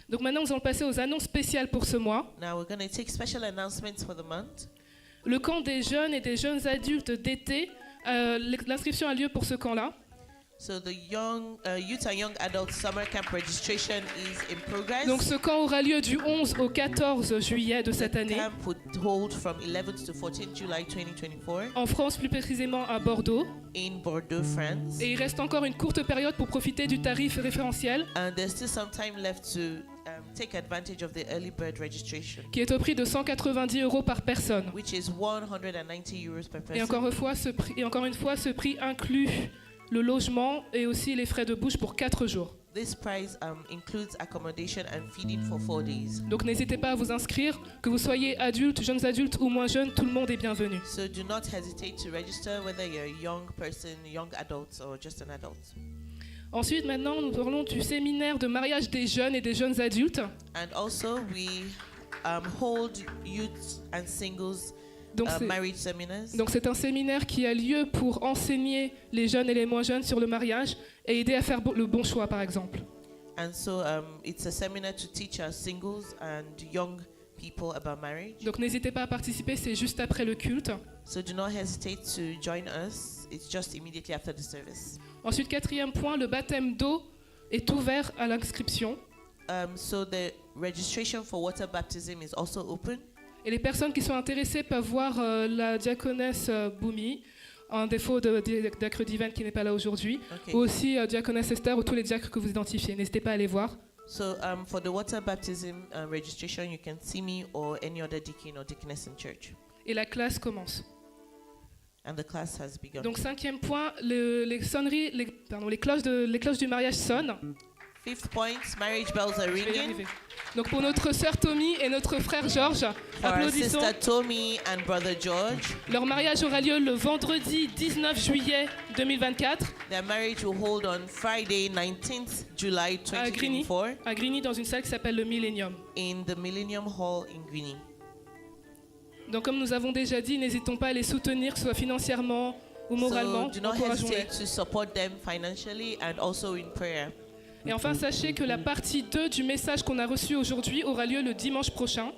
Donc maintenant, nous allons passer aux annonces spéciales pour ce mois. Now we're going to take special announcements for the month. Le camp des jeunes et des jeunes adultes d'été, l'inscription a lieu pour ce camp-là. So the youth and young adult summer camp registration is in progress. Donc ce camp aura lieu du 11 au 14 juillet de cette The année, camp would hold from 11th to 14th July 2024 en France, plus précisément à Bordeaux. in Bordeaux, France. Et il reste encore une courte période pour profiter du tarif référentiel, And there's still some time left to take advantage of the early bird registration, qui est au prix de 190 € par personne. which is 190 euros per Et person. encore une fois, ce prix inclut le logement et aussi les frais de bouche pour 4 jours. This price includes accommodation and feeding for 4 days. Donc n'hésitez pas à vous inscrire, que vous soyez adulte, jeunes adultes ou moins jeunes, tout le monde est bienvenu. So do not hesitate to register, whether you're a young person, young adult, or just an adult. Ensuite, maintenant, nous parlons du séminaire de mariage des jeunes et des jeunes adultes. And also we hold youth and singles Donc c'est- marriage seminars. Donc c'est un séminaire qui a lieu pour enseigner les jeunes et les moins jeunes sur le mariage et aider à faire le bon choix, par exemple. And so it's a seminar to teach our singles and young people about marriage. Donc n'hésitez pas à participer, c'est juste après le culte. So do not hesitate to join us. It's just immediately after the service. Ensuite, quatrième point, le baptême d'eau est ouvert à l'inscription. So the registration for water baptism is also open. Et les personnes qui sont intéressées peuvent voir la diaconesse Boumi, en défaut de diacre Divine qui n'est pas là aujourd'hui, Okay. ou aussi diaconesse Esther ou tous les diacres que vous identifiez. N'hésitez pas à les voir. So for the water baptism registration, you can see me or any other deacon or deaconess in church. Et la classe commence. And the class has begun. Donc cinquième point, les cloches du mariage sonnent. Fifth point, marriage bells are Je vais y ringing. arriver. Donc pour notre sœur Tommy et notre frère Georges, For our applaudissons. sister Tommy and brother George, Leur mariage aura lieu le vendredi 19 juillet 2024 their marriage will hold on Friday, 19th July à Grigny, 2024 dans une salle qui s'appelle le Millennium. in the Millennium Hall in Grigny. Donc comme nous avons déjà dit, n'hésitons pas à les soutenir, que ce soit financièrement ou moralement. So do not Encourageons-les. hesitate to support them financially and also in prayer. Et enfin, sachez que la partie 2 du message qu'on a reçu aujourd'hui aura lieu le dimanche prochain.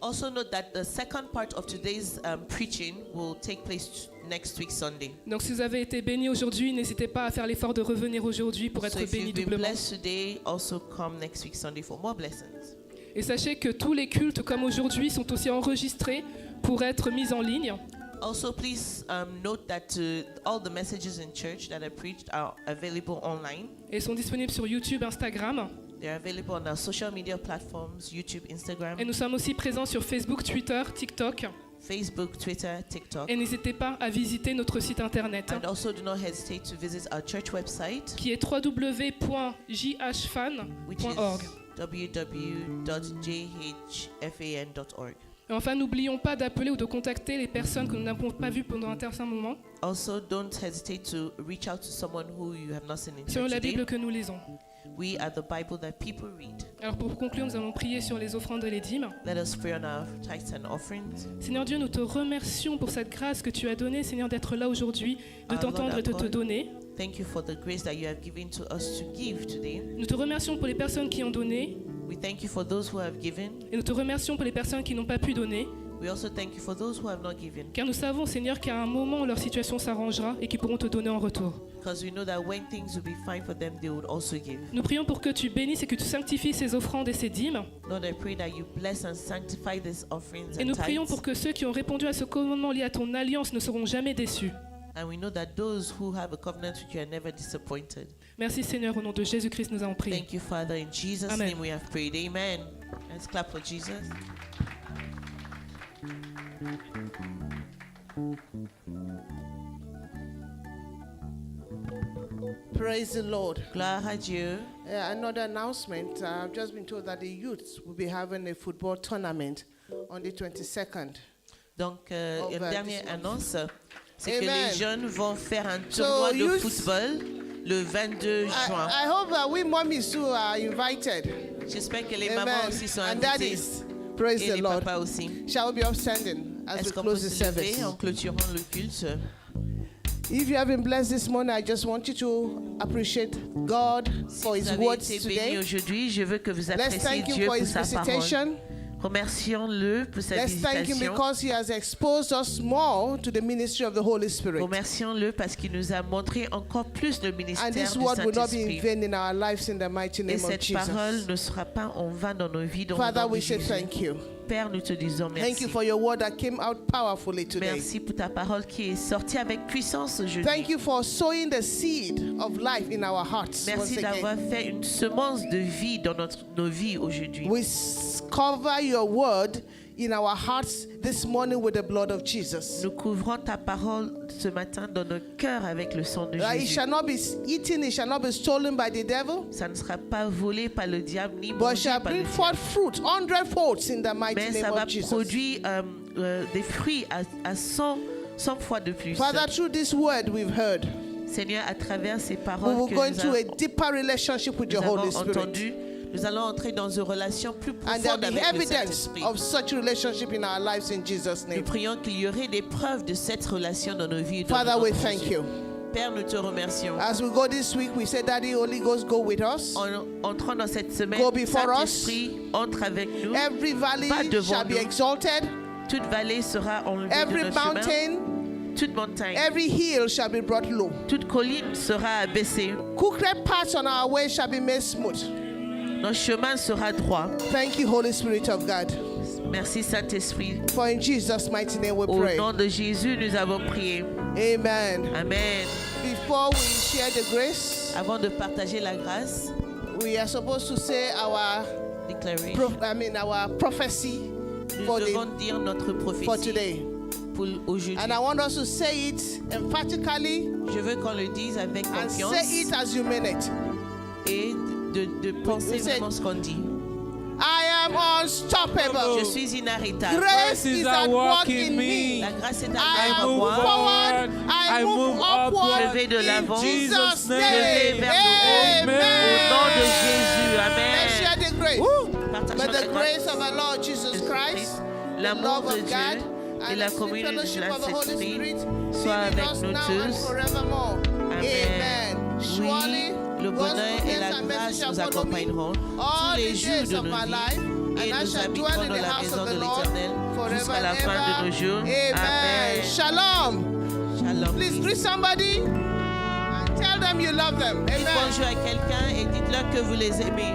Also note that the second part of today's preaching will take place next week Sunday. Donc si vous avez été bénis aujourd'hui, n'hésitez pas à faire l'effort de revenir aujourd'hui pour être So if bénis you've been doublement. blessed today, also come next week Sunday for more blessings. Et sachez que tous les cultes comme aujourd'hui sont aussi enregistrés pour être mis en ligne. Also, please note that all the messages in church that are preached are available online. Et sont disponibles sur YouTube, Instagram. They're available on our social media platforms, YouTube, Instagram, Et nous sommes aussi présents sur Facebook, Twitter, TikTok. Facebook, Twitter, TikTok. Et n'hésitez pas à visiter notre site internet And also do not hesitate to visit our church website, qui est which is www.jhfan.org. www.jhfan.org. Et enfin, n'oublions pas d'appeler ou de contacter les personnes que nous n'avons pas vues pendant un certain moment Also, don't hesitate to reach out to someone who you have not seen in sur church la today. Bible que nous lisons. We are the Bible that people read. Alors pour conclure, nous allons prier sur les offrandes et les dîmes. Let us pray on our tithes and offerings. Seigneur Dieu, nous te remercions pour cette grâce que tu as donnée, Seigneur, d'être là aujourd'hui, de Our t'entendre Lord, et de our te God. donner. Thank you for the grace that you have given to us to give today. Nous te remercions pour les personnes qui ont donné We thank you for those who have given. et nous te remercions pour les personnes qui n'ont pas pu donner, We also thank you for those who have not given. car nous savons, Seigneur, qu'à un moment, leur situation s'arrangera et qu'ils pourront te donner en retour. Because we know that when things will be fine for them, they would also give. Nous prions pour que tu bénisses et que tu sanctifies ces offrandes et ces dîmes. Lord, I pray that you bless and sanctify these offerings Et and nous prions tithes. pour que ceux qui ont répondu à ce commandement lié à ton alliance ne seront jamais déçus. And we know that those who have a covenant with you are never disappointed. Merci Seigneur, au nom de Jésus-Christ, nous avons prié. Thank you, Father. In Jesus' Amen. name we have prayed. Amen. Let's clap for Jesus. Praise the Lord. Gloire à Dieu. Another announcement. I've just been told that the youths will be having a football tournament on the 22nd. Donc, une dernière this month. annonce, c'est que Amen. les jeunes vont faire un So, tournoi de youth- football le 22 juin. I hope that we mommies too are invited. J'espère que les Amen. mamans aussi sont And invitées daddies. Praise et the les Lord. papas aussi. Shall we be upstanding as we Est-ce qu'on peut close the se lever service? en clôturant le culte? If you have been blessed this morning, I just want you to appreciate God for Si His vous avez words été bénis today. aujourd'hui, je veux que vous Let's appréciez thank Him Dieu for pour His sa parole. visitation. Remercions-le pour sa Let's thank Him visitation. because He has exposed us more to the ministry of the Holy Spirit. Remercions-le parce qu'il nous a montré encore plus le ministère And du this word will not be in Saint-Esprit. vain in our lives in the mighty Et name of cette parole Jesus. ne sera pas en vain dans nos vies. Dans le Father, nom de we say Jésus. thank you. Père, nous te disons Thank merci. you for your word that came out powerfully today. Merci pour ta parole qui est sortie avec puissance aujourd'hui. Thank you for sowing the seed of life in our hearts. Merci once d'avoir again. fait une semence de vie dans nos vies aujourd'hui. We cover your word in our hearts this morning with the blood of Jesus. Nous couvrons ta parole ce matin dans nos cœurs avec le sang de It Jésus. shall not be eaten, it shall not be stolen by the devil, Ça ne sera pas volé par le diable ni but mangé shall par le bring diable. forth fruit 100-fold in the mighty Mais name ça va of Jesus. produire des fruits à 100 fois de plus. Father, through this word we've heard, Seigneur, à travers ces we paroles will que go nous, into a deeper relationship with nous your Holy avons Spirit. entendues, nous allons entrer dans une relation plus And there'll profonde be avec le evidence Saint-Esprit. of such relationship in our lives in Jesus' Nous name. prions qu'il y aurait des preuves de cette relation dans nos vies. et dans Father, nos we vies. thank you. Père, nous te remercions. As we go this week, we say, Daddy, Holy Ghost, go with us. En entrant dans cette semaine, Go before Saint-Esprit entre avec nous. Every valley Va devant shall be nous. exalted. Toute vallée sera enlevée Every de nos chemins. mountain, Toute montagne, every hill shall be brought low. toute colline sera abaissée. Crooked paths on our way shall be made smooth. Notre chemin sera droit. Thank you, Holy Spirit of God. Merci Saint-Esprit. For in Jesus' mighty name we Au pray. nom de Jésus, nous avons prié. Amen. Amen. Before we share the grace, Avant de partager la grâce, we are supposed to say our déclarer, our prophecy nous for devons dire notre for prophétie today. pour aujourd'hui. And I want us to say it emphatically Je veux qu'on le dise avec and confiance say it as you mean it. et de penser say- vraiment ce qu'on dit. I am unstoppable. Je suis inarrêtable. Grace is at work in me. La grâce est I à move moi. forward. I move upward. Je vais de l'avant. In Jesus' Je vais name. vers le haut. Au nom de Jésus. Let's share Amen. the grace. Partageons May the la grace grâce. of our Lord Jesus Christ, the L'amour love de of Dieu God, et and la the sweet communion du fellowship of the Holy Saint-Esprit Spirit soit be with avec us nous now and tous. forevermore. Amen. Surely, Oui, le God's bonheur et goodness la and mercy grâce shall nous follow me accompagneront all tous les the jours days de of nos my vies life, et and I nous shall habiterons dwell in dans the la house maison of de the Lord l'Éternel forever jusqu'à la and fin de nos jours. ever. Amen. Amen. Shalom. Shalom. Please greet somebody and tell them you love them. Dites Amen. bonjour à quelqu'un et dites-leur que vous les aimez.